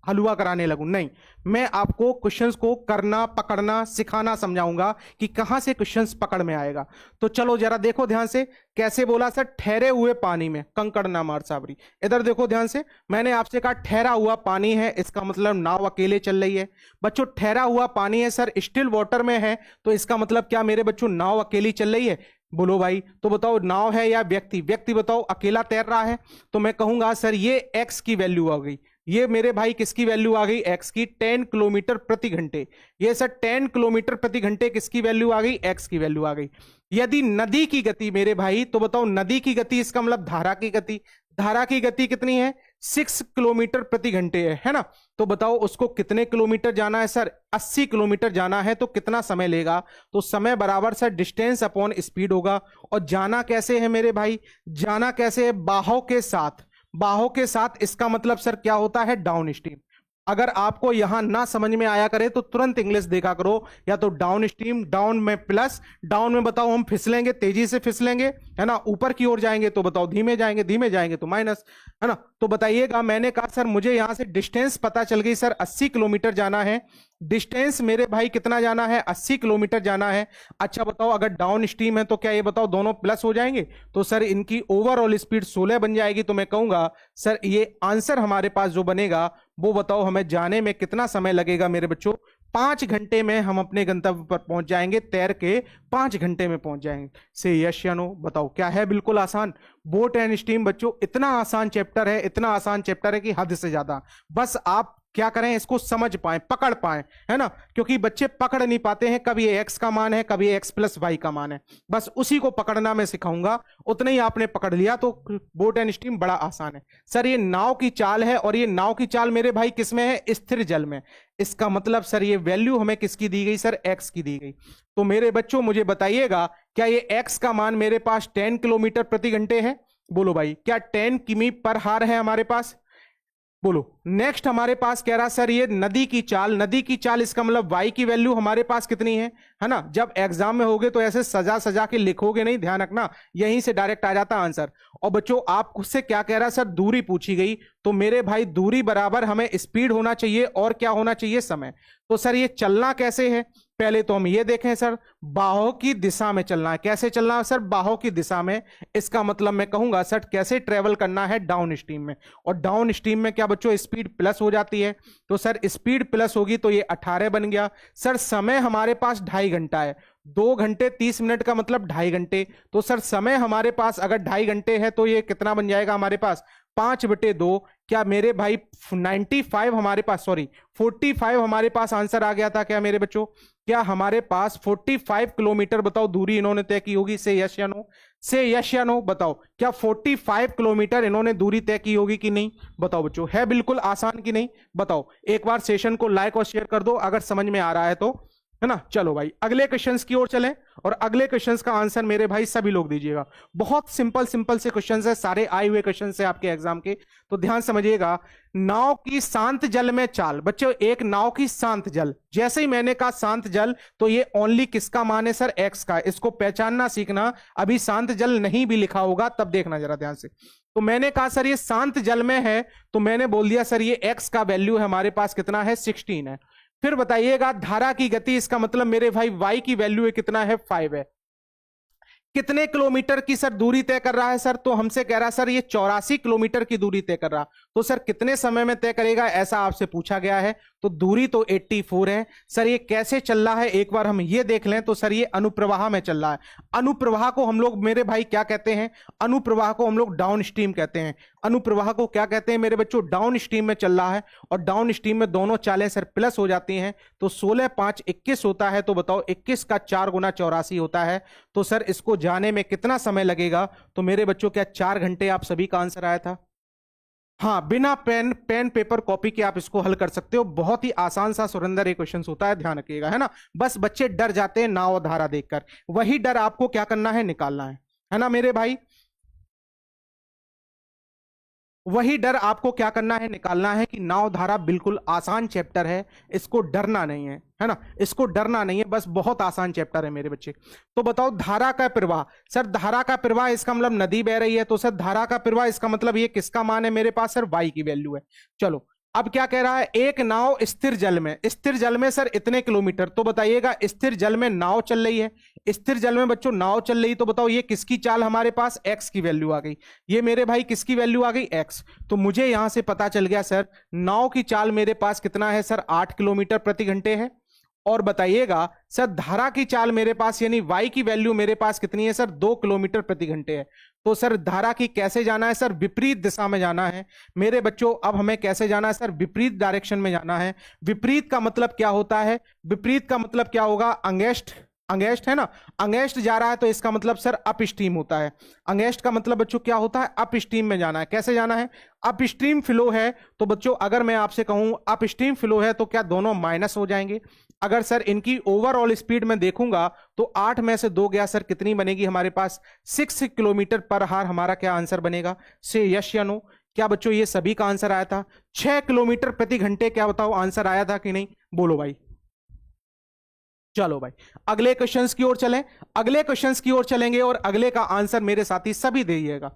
हलवा कराने लगूं, नहीं। मैं आपको क्वेश्चंस को करना, पकड़ना, सिखाना समझाऊंगा कि कहां से क्वेश्चंस पकड़ में आएगा। तो चलो जरा देखो ध्यान से, कैसे बोला सर? ठहरे हुए पानी में कंकड़ ना मार सावरी। इधर देखो ध्यान से, मैंने आपसे कहा ठहरा हुआ पानी है, इसका मतलब नाव अकेले चल रही है। बच्चों ठहरा हुआ पानी है सर, स्टिल वाटर में है, तो इसका मतलब क्या मेरे बच्चों? नाव अकेली चल रही है। बोलो भाई, तो बताओ नाव है या व्यक्ति? व्यक्ति बताओ अकेला तैर रहा है। तो मैं कहूंगा सर ये एक्स की वैल्यू आ गई। ये मेरे भाई किसकी वैल्यू आ गई, एक्स की, 10 किलोमीटर प्रति घंटे। ये सर 10 किलोमीटर प्रति घंटे किसकी वैल्यू आ गई, एक्स की वैल्यू आ गई। यदि नदी की गति मेरे भाई, तो बताओ नदी की गति, इसका मतलब धारा की गति, धारा की गति कितनी है, 6 किलोमीटर प्रति घंटे है ना। तो बताओ उसको कितने किलोमीटर जाना है सर, 80 किलोमीटर जाना है, तो कितना समय लेगा, तो समय बराबर सर डिस्टेंस अपॉन स्पीड होगा। और जाना कैसे है मेरे भाई, जाना कैसे है, बाहों के साथ, बाहों के साथ, इसका मतलब सर क्या होता है, डाउन स्ट्रीम। अगर आपको यहां ना समझ में आया करे तो तुरंत इंग्लिश देखा करो, या तो डाउन स्ट्रीम, डाउन में प्लस, डाउन में बताओ हम फिसलेंगे, तेजी से फिसलेंगे, है ना, ऊपर की ओर जाएंगे तो बताओ धीमे जाएंगे, धीमे जाएंगे तो माइनस, है ना। तो बताइएगा, मैंने कहा सर मुझे यहां से डिस्टेंस पता चल गई सर, 80 किलोमीटर जाना है, डिस्टेंस मेरे भाई कितना जाना है, 80 किलोमीटर जाना है। अच्छा बताओ अगर डाउन स्ट्रीम है तो क्या ये बताओ दोनों प्लस हो जाएंगे, तो सर इनकी ओवरऑल स्पीड 16 बन जाएगी। तो मैं कहूंगा सर ये आंसर हमारे पास जो बनेगा वो बताओ हमें जाने में कितना समय लगेगा मेरे बच्चों, 5 घंटे में हम अपने गंतव्य पर पहुंच जाएंगे, तैर के 5 घंटे में पहुंच जाएंगे। से यस या नो बताओ, क्या है बिल्कुल आसान। बोट एंड स्टीम बच्चों इतना आसान चैप्टर है, इतना आसान चैप्टर है कि हद से ज्यादा। बस आप क्या करें, इसको समझ पाए, पकड़ पाए, है ना, क्योंकि बच्चे पकड़ नहीं पाते हैं, कभी ये एक्स का मान है, कभी एक्स प्लस वाई का मान है, बस उसी को पकड़ना मैं सिखाऊंगा। उतने ही आपने पकड़ लिया तो बोट एंड स्टीम बड़ा आसान है। सर ये नाव की चाल है, और ये नाव की चाल मेरे भाई किसमें है, स्थिर जल में। इसका मतलब सर ये वैल्यू हमें किसकी दी गई सर, एक्स की दी गई। तो मेरे बच्चों मुझे बताइएगा, क्या ये एक्स का मान मेरे पास 10 किलोमीटर प्रति घंटे है, बोलो भाई, क्या 10 किमी पर हार है हमारे पास, बोलो। नेक्स्ट हमारे पास कह रहा सर ये नदी की चाल, नदी की चाल, इसका मतलब y की वैल्यू हमारे पास कितनी है ना। जब एग्जाम में होगे तो ऐसे सजा सजा के लिखोगे नहीं, ध्यान रखना, यहीं से डायरेक्ट आ जाता आंसर। और बच्चों आप खुद से क्या कह रहा है सर, दूरी पूछी गई, तो मेरे भाई दूरी बराबर हमें स्पीड होना चाहिए, और क्या होना चाहिए, समय। तो सर ये चलना कैसे है, पहले तो हम ये देखें सर, बाहों की दिशा में चलना है। कैसे चलना है सर, बाहों की दिशा में। इसका मतलब मैं कहूंगा सर कैसे ट्रेवल करना है, डाउन स्ट्रीम में। और डाउन स्ट्रीम में क्या बच्चों, स्पीड प्लस हो जाती है, तो सर स्पीड प्लस होगी तो ये 18 बन गया। सर समय हमारे पास 2.5 घंटा है, 2 घंटे 30 मिनट का मतलब 2.5 घंटे। तो सर समय हमारे पास अगर 2.5 घंटे है तो ये कितना बन जाएगा हमारे पास, 5/2। क्या मेरे भाई 95 हमारे पास, सॉरी 45 हमारे पास आंसर आ गया था क्या मेरे बच्चों। क्या हमारे पास 45 किलोमीटर बताओ दूरी इन्होंने तय की होगी, से यस या नो, से यस या नो बताओ। क्या 45 किलोमीटर इन्होंने दूरी तय की होगी कि नहीं, बताओ बच्चों। है बिल्कुल आसान कि नहीं, बताओ। एक बार सेशन को लाइक और शेयर कर दो अगर समझ में आ रहा है तो, है ना। चलो भाई अगले क्वेश्चंस की ओर चलें, और अगले क्वेश्चंस का आंसर मेरे भाई सभी लोग दीजिएगा। बहुत सिंपल सिंपल से क्वेश्चंस है, सारे आए हुए क्वेश्चंस है आपके एग्जाम के, तो ध्यान समझिएगा। नाव की शांत जल में चाल, बच्चों एक नाव की शांत जल, जैसे ही मैंने कहा शांत जल तो ये ओनली किसका मान है सर, एक्स का। इसको पहचानना सीखना, अभी शांत जल नहीं भी लिखा होगा तब देखना जरा ध्यान से। तो मैंने कहा सर ये शांत जल में है, तो मैंने बोल दिया सर ये एक्स का वैल्यू है हमारे पास कितना है, 16 है। फिर बताइएगा धारा की गति, इसका मतलब मेरे भाई y की वैल्यू है कितना है, 5 है। कितने किलोमीटर की सर दूरी तय कर रहा है सर, तो हमसे कह रहा है सर ये 84 किलोमीटर की दूरी तय कर रहा, तो सर कितने समय में तय करेगा ऐसा आपसे पूछा गया है। तो दूरी तो 84 है। सर ये कैसे चल रहा है एक बार हम ये देख लें, तो सर ये अनुप्रवाह में चल रहा है। अनुप्रवाह को हम लोग मेरे भाई क्या कहते हैं, अनुप्रवाह को हम लोग डाउन स्ट्रीम कहते हैं। अनुप्रवाह को क्या कहते हैं मेरे बच्चों, डाउन स्ट्रीम में चल रहा है, और डाउन स्ट्रीम में दोनों चालें सर प्लस हो जाती हैं, तो 16 5 21 होता है। तो बताओ 21 का 4 गुना 84 होता है। तो सर इसको जाने में कितना समय लगेगा, तो मेरे बच्चों क्या 4 घंटे आप सभी का आंसर आया था। हाँ, बिना पेन पेपर कॉपी के आप इसको हल कर सकते हो। बहुत ही आसान सा सुरेंद्र ये क्वेश्चन होता है, ध्यान रखिएगा, है ना। बस बच्चे डर जाते हैं नाव और धारा देखकर, वही डर आपको क्या करना है, निकालना है ना मेरे भाई। वही डर आपको क्या करना है, निकालना है कि नाव धारा बिल्कुल आसान चैप्टर है, इसको डरना नहीं है ना, इसको डरना नहीं है, बस बहुत आसान चैप्टर है मेरे बच्चे। तो बताओ धारा का प्रवाह, सर धारा का प्रवाह इसका मतलब नदी बह रही है, तो सर धारा का प्रवाह इसका मतलब ये किसका मान है मेरे पास, सर y की वैल्यू है। चलो अब क्या कह रहा है, एक नाव स्थिर जल में, स्थिर जल में सर इतने किलोमीटर, तो बताइएगा स्थिर जल में नाव चल रही है, स्थिर जल में बच्चों नाव चल रही, तो बताओ ये किसकी चाल हमारे पास, x की वैल्यू आ गई। ये मेरे भाई किसकी वैल्यू आ गई, x। तो मुझे यहां से पता चल गया सर नाव की चाल मेरे पास कितना है सर, 8 किलोमीटर प्रति घंटे है। और बताइएगा सर धारा की चाल मेरे पास यानी y की वैल्यू मेरे पास कितनी है सर 2 किलोमीटर प्रति घंटे है। तो सर धारा की कैसे जाना है सर विपरीत दिशा में जाना है मेरे बच्चों। अब हमें कैसे जाना है सर विपरीत डायरेक्शन में जाना है। विपरीत का मतलब क्या होता है, विपरीत का मतलब क्या होगा, अंगेस्ट, अंगेस्ट है ना, अंगेस्ट जा रहा है तो इसका मतलब सर अप स्ट्रीम होता है। अंगेस्ट का मतलब बच्चों क्या होता है, अप स्ट्रीम में जाना है। कैसे जाना है, अप स्ट्रीम फ्लो है तो बच्चों अगर मैं आपसे कहूं अप स्ट्रीम फ्लो है तो क्या दोनों माइनस हो जाएंगे। अगर सर इनकी ओवरऑल स्पीड में देखूंगा तो 8 में से 2 गया सर कितनी बनेगी हमारे पास 6 किलोमीटर पर हार। हमारा क्या आंसर बनेगा, से यस या नो। क्या बच्चों ये सभी का आंसर आया था, 6 किलोमीटर प्रति घंटे, क्या बताओ आंसर आया था कि नहीं, बोलो भाई। चलो भाई अगले क्वेश्चंस की ओर चलें, अगले क्वेश्चंस की ओर चलेंगे और अगले का आंसर मेरे साथी सभी दीजिएगा।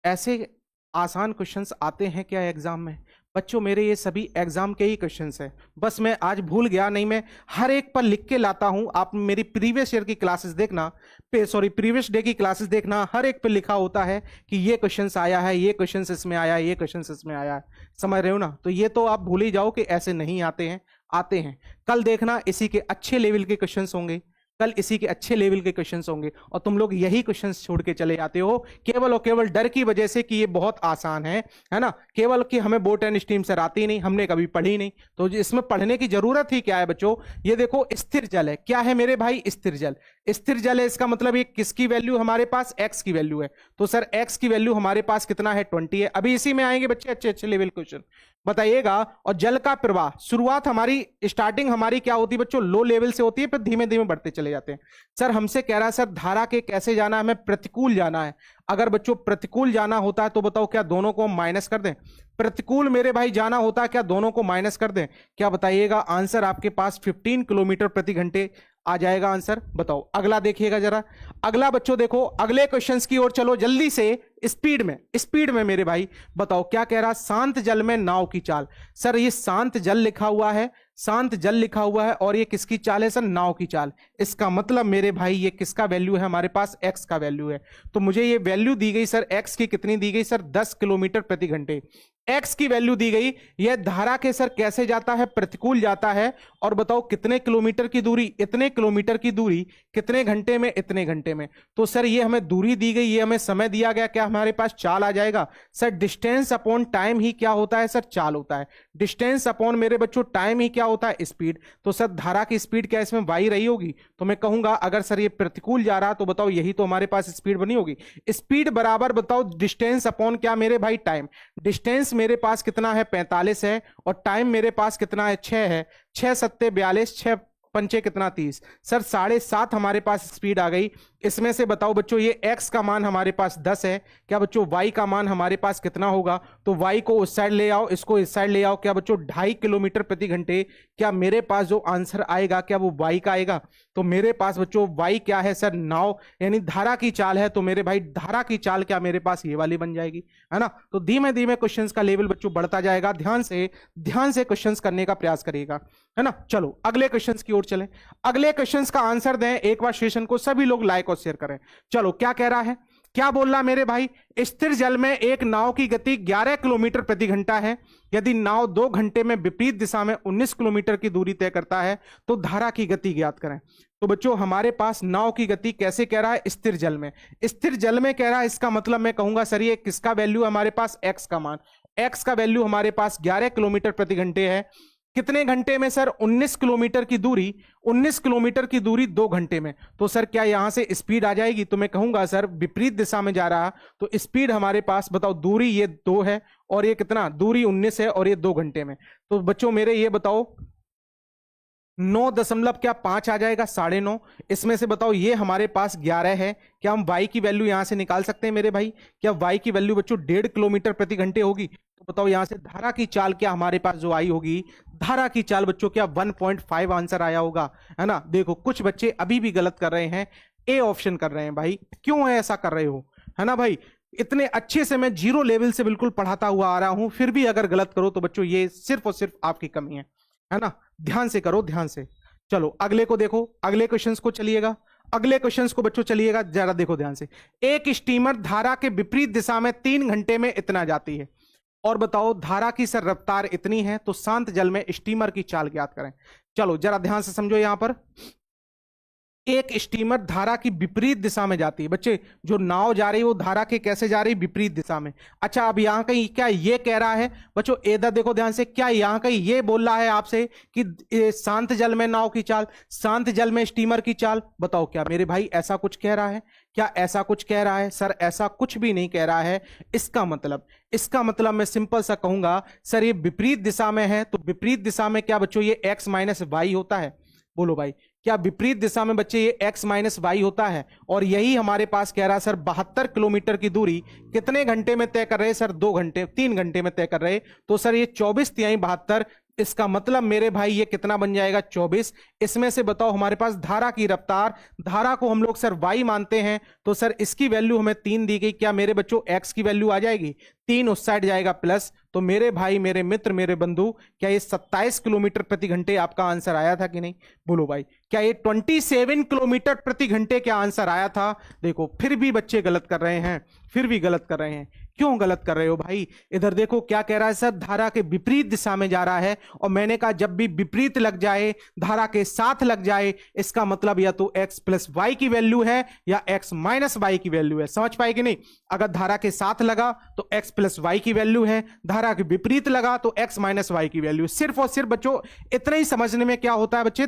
ऐसे आसान क्वेश्चंस आते हैं क्या एग्जाम में बच्चों, मेरे ये सभी एग्जाम के ही क्वेश्चंस हैं। बस मैं आज भूल गया नहीं, मैं हर एक पर लिख के लाता हूं। आप मेरी प्रीवियस ईयर की क्लासेस देखना, प्रीवियस डे की क्लासेस देखना, हर एक पे लिखा होता है कि ये क्वेश्चंस आया है, ये क्वेश्चंस इसमें आया है, ये क्वेश्चंस इसमें आया है, समझ रहे हो ना। तो ये तो आप भूल ही जाओ कि ऐसे नहीं आते हैं, आते हैं। कल देखना इसी के अच्छे लेवल के क्वेश्चंस होंगे, कल इसी के अच्छे लेवल के क्वेश्चंस होंगे और तुम लोग यही क्वेश्चंस छोड़ के चले जाते हो केवल और केवल डर की वजह से कि ये बहुत आसान है ना, केवल कि हमें बोट एंड स्ट्रीम सर आती नहीं, हमने कभी पढ़ी नहीं। तो इसमें पढ़ने की जरूरत ही क्या है बच्चों, ये देखो स्थिर जल है, क्या है मेरे भाई, स्थिर जल। स्थिर जल है इसका मतलब ये किसकी वैल्यू हमारे पास, एक्स की वैल्यू है। तो सर एक्स की वैल्यू हमारे पास कितना है, 20 है। अभी इसी में आएंगे बच्चे अच्छे अच्छे लेवल क्वेश्चन, बताइएगा। और जल का प्रवाह शुरुआत हमारी, स्टार्टिंग हमारी क्या होती है बच्चों, लो लेवल से होती है, फिर धीमे धीमे बढ़ते चले जाते हैं। सर हमसे कह रहा है सर धारा के कैसे जाना है, हमें प्रतिकूल जाना है। अगर बच्चों प्रतिकूल जाना होता है तो बताओ क्या दोनों को माइनस कर दें, प्रतिकूल मेरे भाई जाना होता है क्या दोनों को माइनस कर दें, क्या बताइएगा आंसर आपके पास 15 किलोमीटर प्रति घंटे आ जाएगा आंसर। बताओ अगला देखिएगा जरा, अगला बच्चों देखो अगले क्वेश्चंस की ओर चलो जल्दी से, स्पीड में, स्पीड में मेरे भाई। बताओ क्या कह रहा, शांत जल में नाव की चाल। सर ये शांत जल लिखा हुआ है, शांत जल लिखा हुआ है और ये किसकी चाल है सर, नाव की चाल। इसका मतलब मेरे भाई ये किसका वैल्यू है हमारे पास, एक्स का वैल्यू है। तो मुझे ये वैल्यू दी गई सर, एक्स की कितनी दी गई सर, 10 किलोमीटर प्रति घंटे। एक्स की वैल्यू दी गई, यह धारा के सर कैसे जाता है, प्रतिकूल जाता है। और बताओ कितने किलोमीटर की दूरी, इतने किलोमीटर की दूरी, कितने घंटे में, इतने घंटे में। तो सर ये हमें दूरी दी गई, ये हमें समय दिया गया, क्या हमारे पास चाल आ जाएगा सर। डिस्टेंस अपॉन टाइम ही क्या होता है सर, चाल होता है। डिस्टेंस अपॉन मेरे बच्चों टाइम ही क्या होता है, स्पीड। तो सर धारा की स्पीड क्या इसमें वाई रही होगी, तो मैं कहूंगा अगर सर ये प्रतिकूल जा रहा तो बताओ यही तो हमारे पास स्पीड बनी होगी। स्पीड बराबर बताओ डिस्टेंस अपॉन क्या मेरे भाई, टाइम। डिस्टेंस मेरे पास कितना है, 45 है, और टाइम मेरे पास कितना है, 6 है। 6 सत्ते 42, 6 पंचे कितना, 30। सर 7.5 हमारे पास स्पीड आ गई। इसमें से बताओ बच्चों ये x का मान हमारे पास 10 है, क्या बच्चों y का मान हमारे पास कितना होगा, तो y को उस साइड ले आओ, इसको इस साइड ले आओ, क्या बच्चों 2.5 किलोमीटर प्रति घंटे। क्या मेरे पास जो आंसर आएगा क्या वो y का आएगा, तो मेरे पास बच्चों y क्या है सर, नाव यानी धारा की चाल है। तो मेरे भाई धारा की चाल क्या मेरे पास ये वाली बन जाएगी, है ना। तो धीमे धीमे क्वेश्चंस का लेवल बच्चों बढ़ता जाएगा, ध्यान से क्वेश्चंस करने का प्रयास करिएगा, है ना। चलो अगले क्वेश्चंस की ओर चलें, अगले क्वेश्चंस का आंसर दें एक बार सेशन को सभी लोग लाइक और शेयर करें। चलो क्या कह रहा है, क्या बोल रहा मेरे भाई, स्थिर जल में एक नाव की गति 11 किलोमीटर प्रति घंटा है। यदि नाव 2 घंटे में विपरीत दिशा में 19 किलोमीटर की दूरी तय करता है तो धारा की गति ज्ञात करें। तो बच्चों हमारे पास नाव की गति कैसे कह रहा है, स्थिर जल में, स्थिर जल में कह रहा है। इसका मतलब मैं कहूंगा सर ये किसका वैल्यू हमारे पास, एक्स का मान। एक्स का वैल्यू हमारे पास 11 किलोमीटर प्रति घंटे है। कितने घंटे में सर, 19 किलोमीटर की दूरी, 19 किलोमीटर की दूरी 2 घंटे में। तो सर क्या यहां से स्पीड आ जाएगी, तो मैं कहूंगा सर विपरीत दिशा में जा रहा तो स्पीड हमारे पास बताओ, दूरी ये 2 है और ये कितना, दूरी 19 है और ये 2 घंटे में। तो बच्चों मेरे ये बताओ 9.5 आ जाएगा, 9.5। इसमें से बताओ ये हमारे पास 11 है, क्या हम y की वैल्यू यहां से निकाल सकते हैं मेरे भाई, क्या y की वैल्यू बच्चों 1.5 किलोमीटर प्रति घंटे होगी। तो बताओ यहां से धारा की चाल क्या हमारे पास जो आई होगी, धारा की चाल बच्चों क्या 1.5 आंसर आया होगा, है ना। देखो कुछ बच्चे अभी भी गलत कर रहे हैं, ए ऑप्शन कर रहे हैं। भाई क्यों है ऐसा कर रहे हो, है ना भाई। इतने अच्छे से मैं 0 लेवल से बिल्कुल पढ़ाता हुआ आ रहा हूं, फिर भी अगर गलत करो तो बच्चों ये सिर्फ और सिर्फ आपकी कमी है ना। ध्यान से करो, ध्यान से। चलो अगले को देखो, अगले क्वेश्चंस को चलिएगा, अगले क्वेश्चंस को बच्चों चलिएगा जरा देखो ध्यान से। एक स्टीमर धारा के विपरीत दिशा में 3 घंटे में इतना जाती है और बताओ धारा की सर रफ्तार इतनी है, तो शांत जल में स्टीमर की चाल ज्ञात करें। चलो जरा ध्यान से समझो, यहां पर एक स्टीमर धारा की विपरीत दिशा में जाती है। बच्चे जो नाव जा रही है वो धारा के कैसे जा रही है, विपरीत दिशा में। अच्छा अब यहां कहीं क्या ये कह रहा है बच्चों, इधर देखो ध्यान से, क्या यहां कहीं ये बोल रहा है आपसे कि शांत जल में नाव की चाल, शांत जल में स्टीमर की चाल? बताओ क्या मेरे भाई ऐसा कुछ कह रहा है? क्या ऐसा कुछ कह रहा है? सर ऐसा कुछ भी नहीं कह रहा है। इसका मतलब मैं सिंपल सा कहूंगा सर ये विपरीत दिशा में है, तो विपरीत दिशा में क्या बच्चों ये x माइनस वाई होता है? बोलो भाई, क्या विपरीत दिशा में बच्चे ये x माइनस वाई होता है? और यही हमारे पास कह रहा है सर 72 किलोमीटर की दूरी कितने घंटे में तय कर रहे हैं सर? 2 घंटे 3 घंटे में तय कर रहे। तो सर ये 24 तिहाई 72, इसका मतलब मेरे भाई ये कितना बन जाएगा? 24। इसमें से बताओ हमारे पास धारा की रफ्तार, धारा को हम लोग सर y मानते हैं, तो सर इसकी वैल्यू हमें 3 दी गई। क्या मेरे बच्चों x की वैल्यू आ जाएगी? 3 उस साइड जाएगा प्लस, तो मेरे भाई मेरे मित्र मेरे बंधु क्या ये 27 किलोमीटर प्रति घंटे आपका आंसर आया था कि नहीं? बोलो भाई, क्या ये 27 किलोमीटर प्रति घंटे क्या आंसर आया था? देखो फिर भी बच्चे गलत कर रहे हैं, फिर भी गलत कर रहे हैं। क्यों गलत कर रहे हो भाई? इधर देखो क्या कह रहा है सर, धारा के विपरीत दिशा में जा रहा है, और मैंने कहा जब भी विपरीत लग जाए, धारा के साथ लग जाए, इसका मतलब या तो x प्लस वाई की वैल्यू है या x माइनस वाई की वैल्यू है। समझ पाए कि नहीं? अगर धारा के साथ लगा तो x प्लस वाई की वैल्यू है, धारा के विपरीत लगा तो x माइनस वाई की वैल्यू। सिर्फ और सिर्फ बच्चों इतना ही समझने में क्या होता है बच्चे,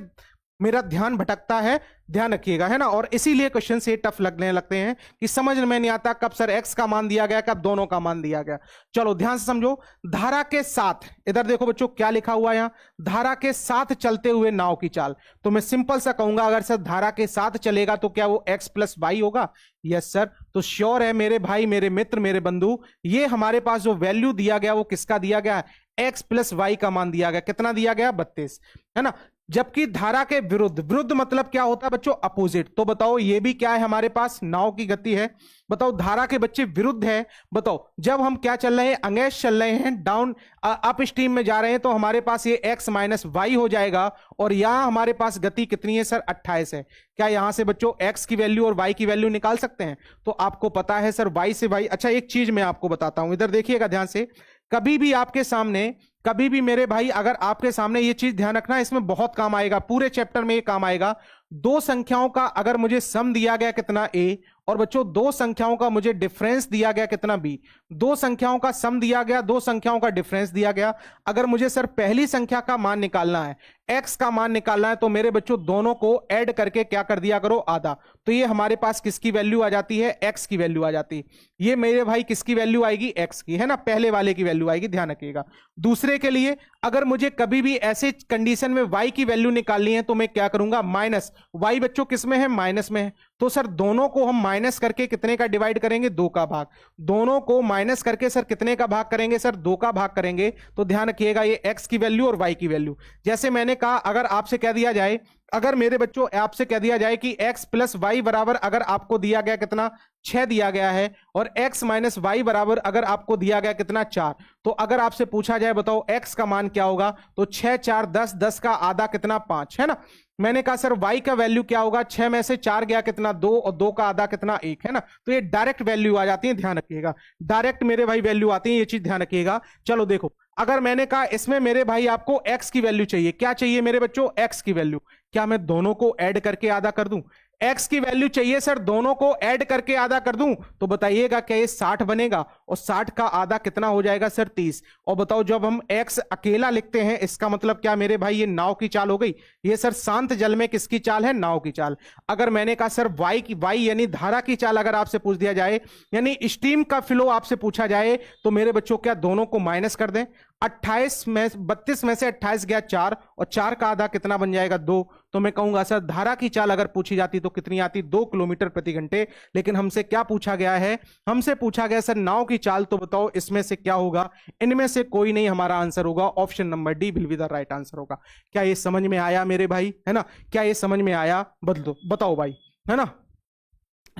मेरा ध्यान भटकता है, ध्यान रखिएगा, है ना। और इसीलिए क्वेश्चन से टफ लगने लगते हैं कि समझ में नहीं आता कब सर x का मान दिया गया, कब दोनों का मान दिया गया। चलो ध्यान से समझो, धारा के साथ, इधर देखो बच्चों क्या लिखा हुआ है यहां, धारा के साथ चलते हुए नाव की चाल। तो मैं सिंपल सा कहूंगा अगर सर धारा के साथ चलेगा तो क्या वो x प्लस वाई होगा? Yes sir. तो श्योर है मेरे भाई मेरे मित्र मेरे बंधु, ये हमारे पास जो वैल्यू दिया गया वो किसका दिया गया? x प्लस वाई का मान दिया गया। कितना दिया गया? 32, है ना। जबकि धारा के विरुद्ध, विरुद्ध मतलब क्या होता है बच्चों? अपोजिट। तो बताओ ये भी क्या है हमारे पास? नाव की गति है। बताओ धारा के बच्चे विरुद्ध है। बताओ जब हम क्या चल रहे हैं, अंगेश चल रहे हैं, डाउन अप स्ट्रीम में जा रहे हैं, तो हमारे पास ये x माइनस वाई हो जाएगा। और यहां हमारे पास गति कितनी है सर? 28 है। क्या यहां से बच्चों x की वैल्यू और y की वैल्यू निकाल सकते हैं? तो आपको पता है सर y से y। अच्छा एक चीज मैं आपको बताता हूं, इधर देखिएगा ध्यान से, कभी भी आपके सामने, कभी भी मेरे भाई अगर आपके सामने ये चीज ध्यान रखना, इसमें बहुत काम आएगा, पूरे चैप्टर में ये काम आएगा। दो संख्याओं का अगर मुझे सम दिया गया कितना a, और बच्चों दो संख्याओं का मुझे डिफरेंस दिया गया कितना b, दो संख्याओं का सम दिया गया, दो संख्याओं का डिफरेंस दिया गया। अगर मुझे सर पहली संख्या का मान निकालना है, x का मान निकालना है, तो मेरे बच्चों दोनों को ऐड करके क्या कर दिया करो? आधा। तो ये हमारे पास किसकी वैल्यू आ जाती है? x की वैल्यू आ जाती है। ये मेरे भाई किसकी वैल्यू आएगी? x की, है ना, पहले वाले की वैल्यू आएगी, ध्यान रखिएगा। दूसरे के लिए अगर मुझे कभी भी ऐसे कंडीशन में y की वैल्यू निकालनी है तो मैं क्या करूंगा? माइनस y बच्चों किस में है? माइनस में है। तो सर दोनों को हम माइनस करके कितने का डिवाइड करेंगे? 2 का भाग। दोनों को माइनस करके सर कितने का भाग करेंगे? सर 2 का भाग करेंगे। तो ध्यान रखिएगा ये x की वैल्यू और y की वैल्यू, जैसे मैंने कहा, अगर आपसे कह दिया जाए, अगर मेरे बच्चों आपसे कह दिया जाए कि x प्लस वाई बराबर, अगर आपको दिया गया कितना? 6 दिया गया है, और x माइनस वाई बराबर अगर आपको दिया गया कितना? 4। तो अगर आपसे पूछा जाए बताओ x का मान क्या होगा, तो 6 4 10, 10 का आधा कितना? 5, है ना। मैंने कहा सर y का वैल्यू क्या होगा? 6 में से 4 गया कितना? 2, और 2 का आधा कितना? 1, है ना। तो ये डायरेक्ट वैल्यू आ जाती है, ध्यान रखिएगा, डायरेक्ट मेरे भाई वैल्यू आती है, ये चीज ध्यान रखिएगा। चलो देखो, अगर मैंने कहा इसमें मेरे भाई आपको x की वैल्यू चाहिए, क्या चाहिए मेरे बच्चों? x की वैल्यू। क्या मैं दोनों को ऐड करके आधा कर दूं? x की वैल्यू चाहिए सर, दोनों को ऐड करके आधा कर दूं, तो बताइएगा क्या ये 60 बनेगा? और 60 का आधा कितना हो जाएगा सर? 30। और बताओ जब हम x अकेला लिखते हैं, इसका मतलब क्या मेरे भाई? ये नाव की चाल हो गई। ये सर शांत जल में किसकी चाल है? नाव की चाल। अगर मैंने कहा सर y की, y यानी धारा की चाल अगर आपसे पूछ दिया जाए, यानी स्टीम का फ्लो आपसे पूछा जाए, तो मेरे बच्चों क्या दोनों को माइनस कर दें? 28 में 32 में से 28 गया 4, और 4 का आधा कितना बन जाएगा? 2। तो मैं कहूंगा सर धारा की चाल अगर पूछी जाती तो कितनी आती? 2 किलोमीटर प्रति घंटे। लेकिन हमसे क्या पूछा गया है? हमसे पूछा गया सर नाव की चाल। तो बताओ इसमें से क्या होगा? इनमें से कोई नहीं हमारा आंसर होगा, option number D will be the right answer होगा। क्या ये समझ में आया मेरे भाई? है ना, क्या ये समझ में आया? बदलो, बताओ भाई, है ना।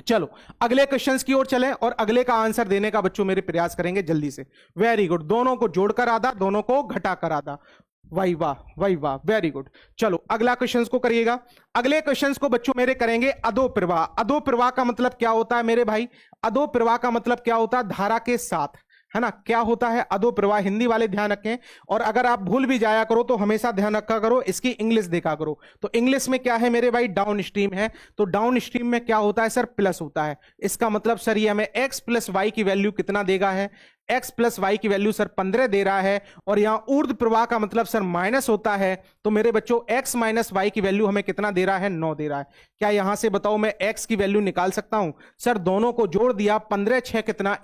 चलो अगले क्वेश्चंस की ओर चलें, और अगले का आंसर देने का बच्चों मेरे प्रयास करेंगे जल्दी से। वेरी गुड, दोनों को जोड़कर आधा, दोनों को घटाकर आधा। वाह वाह, वाह वाह, वेरी गुड। चलो अगला क्वेश्चंस को करिएगा। अगले क्वेश्चंस को बच्चों मेरे करेंगे अधो प्रवाह। अधो प्रवाह का मतलब क्या होता है मेरे भाई? अधो प्रवाह का मतलब क्या होता है? धारा के साथ, है ना, क्या होता है अधो प्रवाह, हिंदी वाले ध्यान रखें। और अगर आप भूल भी जाया करो तो हमेशा ध्यान रखा करो, इसकी इंग्लिश देखा करो। तो इंग्लिश में क्या है मेरे भाई, डाउन स्ट्रीम है। तो डाउन स्ट्रीम में क्या होता है सर, प्लस होता है। इसका मतलब सर ये हमें एक्स प्लस वाई की वैल्यू कितना देगा है, एक्स प्लस वाई की वैल्यू सर 15 दे रहा है। और यहां ऊर्ध्व प्रवाह का मतलब सर माइनस होता है। तो मेरे बच्चों एक्स माइनस वाई की वैल्यू हमें कितना दे रहा है, 9 दे रहा है। क्या यहां से बताओ मैं एक्स की वैल्यू निकाल सकता हूं सर, दोनों को जोड़ दिया, 15 6 कितना,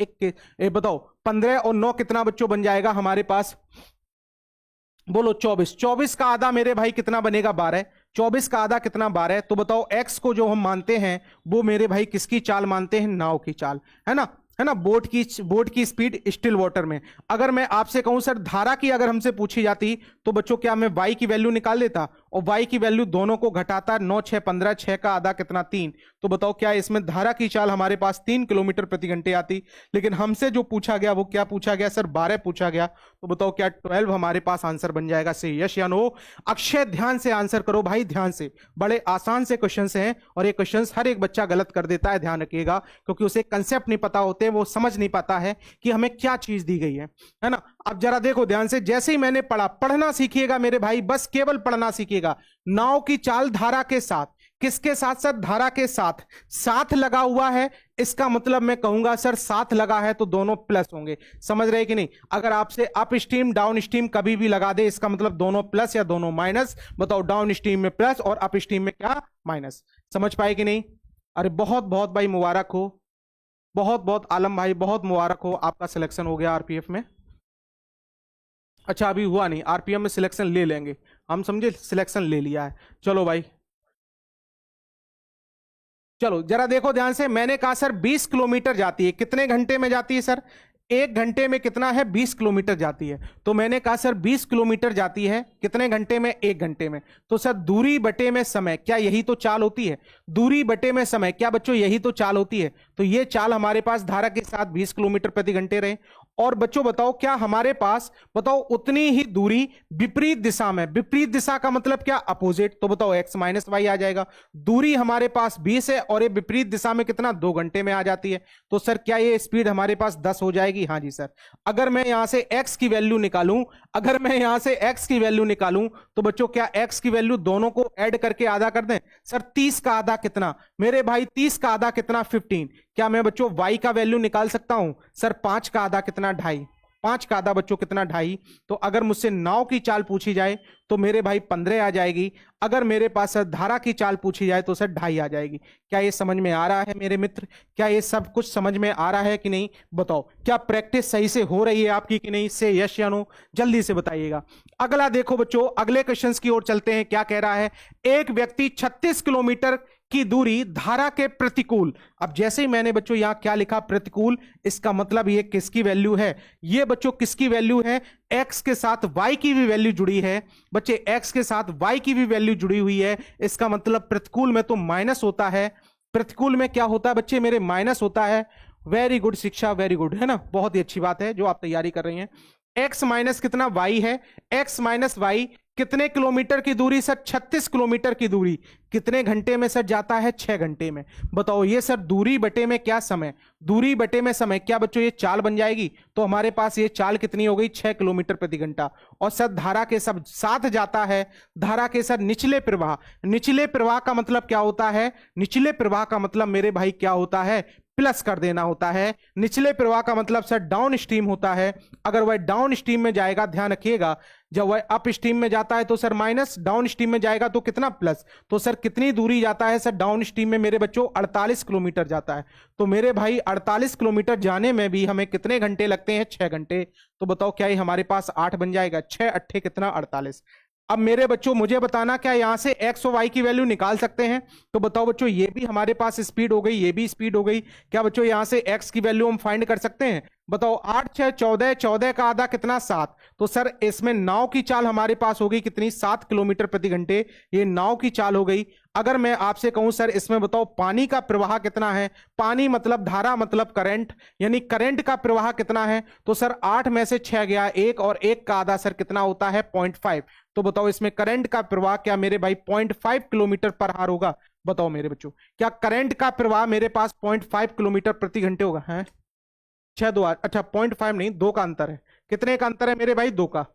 बताओ 15 और 9 कितना बच्चों बन जाएगा हमारे पास, बोलो 24। 24 का आधा मेरे भाई कितना बनेगा, 12। 24 का आधा कितना, 12। तो बताओ एक्स को जो हम मानते हैं वो मेरे भाई किसकी चाल मानते हैं, नाव की चाल, है ना, बोट की स्पीड स्टिल वाटर में। अगर मैं आपसे कहूं सर धारा की अगर हमसे पूछी जाती तो बच्चों क्या मैं वाई की वैल्यू निकाल लेता, और वाई की वैल्यू दोनों को घटाता, 9 6 15, 6 का आधा कितना, 3। तो बताओ क्या इसमें धारा की चाल हमारे पास 3 किलोमीटर प्रति घंटे आती। लेकिन हमसे जो पूछा गया वो क्या पूछा गया सर, 12 पूछा गया। तो बताओ क्या 12 हमारे पास आंसर बन जाएगा, से यस या नो। अक्षय ध्यान से आंसर करो भाई, ध्यान से, बड़े आसान से क्वेश्चन हैं और ये क्वेश्चन हर एक बच्चा गलत कर देता है, ध्यान रखिएगा, क्योंकि उसे कंसेप्ट नहीं पता होते, वो समझ नहीं पाता है कि हमें क्या चीज दी गई है ना। अब जरा देखो ध्यान से, जैसे ही मैंने पढ़ा, पढ़ना सीखिएगा मेरे भाई, बस केवल पढ़ना सीखिएगा। नाव की चाल धारा के साथ, किसके साथ सर, धारा के साथ, साथ लगा हुआ है, इसका मतलब मैं कहूंगा सर साथ लगा है तो दोनों प्लस होंगे। समझ रहे कि नहीं, अगर आपसे अप स्ट्रीम डाउन स्ट्रीम कभी भी लगा दे, इसका मतलब दोनों प्लस या दोनों माइनस। बताओ डाउन स्ट्रीम में प्लस और अप स्ट्रीम में क्या, माइनस। समझ पाए कि नहीं। अरे बहुत बहुत भाई मुबारक हो, बहुत बहुत आलम भाई, बहुत मुबारक हो, आपका सिलेक्शन हो गया आरपीएफ में। अच्छा अभी हुआ नहीं, आरपीएफ में सिलेक्शन ले लेंगे हम, समझे, सिलेक्शन ले लिया है। चलो भाई, चलो जरा देखो ध्यान से, मैंने कहा सर 20 किलोमीटर जाती है, कितने घंटे में जाती है सर, 1 घंटे में कितना है, 20 किलोमीटर जाती है। तो मैंने कहा सर 20 किलोमीटर जाती है कितने घंटे में, 1 घंटे में। तो सर दूरी बटे में समय, क्या यही तो चाल होती है, दूरी बटे में समय, क्या बच्चों यही तो चाल होती है। तो ये चाल हमारे पास धारा के साथ 20 किलोमीटर प्रति घंटे रहे। और बच्चों बताओ क्या हमारे पास, बताओ उतनी ही दूरी विपरीत दिशा में, विपरीत दिशा का मतलब क्या, अपोजिट। तो बताओ एक्स माइनस वाई आ जाएगा। दूरी हमारे पास 20 है और ये विपरीत दिशा में कितना, 2 घंटे में आ जाती है। तो सर क्या ये स्पीड हमारे पास 10 हो जाएगी, हाँ जी सर। अगर मैं यहां से x की वैल्यू निकालूं, अगर मैं यहां से x की वैल्यू निकालूं तो बच्चों क्या x की वैल्यू दोनों को ऐड करके आधा कर दें सर, 30 का आधा कितना मेरे भाई, 30 का आधा कितना, 15। क्या मैं बच्चों y का वैल्यू निकाल सकता हूं सर, 5 का आधा कितना, 2.5। 5 का आधा बच्चों कितना, 2.5। तो अगर मुझसे नाव की चाल पूछी जाए तो मेरे भाई 15 आ जाएगी। अगर मेरे पास सर धारा की चाल पूछी जाए तो सर 2.5 आ जाएगी। क्या ये समझ में आ रहा है मेरे मित्र, क्या ये सब कुछ समझ में आ रहा है कि नहीं, बताओ क्या प्रैक्टिस सही से हो रही है आपकी कि नहीं, से यस या नो, जल्दी से बताइएगा। अगला देखो बच्चों, अगले क्वेश्चन की ओर चलते हैं। क्या कह रहा है, एक व्यक्ति 36 किलोमीटर की दूरी धारा के प्रतिकूल। अब जैसे ही मैंने बच्चों यहां क्या लिखा, प्रतिकूल, इसका मतलब ये किसकी वैल्यू है, ये बच्चों किसकी वैल्यू है, x के साथ y की भी वैल्यू जुड़ी है बच्चे, x के साथ y की भी वैल्यू जुड़ी हुई है। इसका मतलब प्रतिकूल में तो माइनस होता है, प्रतिकूल में क्या होता है बच्चे मेरे, माइनस होता है। वेरी गुड शिक्षा, वेरी गुड, है ना, बहुत ही अच्छी बात है जो आप तैयारी कर रही हैं। x माइनस कितना, y है, x माइनस वाई कितने किलोमीटर की दूरी सर, 36 किलोमीटर की दूरी कितने घंटे में सर जाता है, 6 घंटे में। बताओ ये सर दूरी बटे में क्या समय, दूरी बटे में समय, क्या बच्चों ये चाल बन जाएगी। तो हमारे पास ये चाल कितनी हो गई, 6 किलोमीटर प्रति घंटा। और सर धारा के सब साथ जाता है, धारा के सर निचले प्रवाह, निचले प्रवाह का मतलब क्या होता है, निचले प्रवाह का मतलब मेरे भाई क्या होता है, प्लस कर देना होता है। निचले प्रवाह का मतलब सर डाउन स्ट्रीम होता है। अगर वह डाउन स्ट्रीम में जाएगा, ध्यान रखिएगा, जब वह अप स्ट्रीम में जाता है तो सर माइनस, डाउन स्ट्रीम में जाएगा तो कितना, प्लस। तो सर कितनी दूरी जाता है सर डाउन स्ट्रीम में मेरे बच्चों, 48 किलोमीटर जाता है। तो मेरे भाई 48 किलोमीटर जाने में भी हमें कितने घंटे लगते हैं, 6 घंटे। तो बताओ क्या ये हमारे पास 8 बन जाएगा, 6 अट्ठे कितना, 48। अब मेरे बच्चों मुझे बताना, क्या यहां से x और y की वैल्यू निकाल सकते हैं। तो बताओ बच्चों ये भी हमारे पास स्पीड हो गई, ये भी स्पीड हो गई। क्या बच्चों यहां से x की वैल्यू हम फाइंड कर सकते हैं। बताओ 8 6 14, 14 का आधा कितना, 7। तो सर इसमें नाव की चाल हमारे पास हो गई कितनी, 7 किलोमीटर प्रति घंटे, ये नाव की चाल हो गई। अगर मैं आपसे कहूं सर इसमें बताओ पानी का प्रवाह कितना है, पानी मतलब धारा मतलब करंट, यानी करंट का प्रवाह कितना है। तो सर 8 में से 6 गया 1, और 1 का आधा सर कितना होता है, 0.5। तो बताओ इसमें करंट का प्रवाह क्या मेरे भाई 0.5 किलोमीटर पर आवर होगा। बताओ मेरे बच्चों क्या करंट का प्रवाह मेरे पास 0.5 किलोमीटर प्रति घंटे होगा, है छह दो अच्छा 0.5 नहीं, 2 का अंतर है। कितने का अंतर है मेरे भाई? 2 का।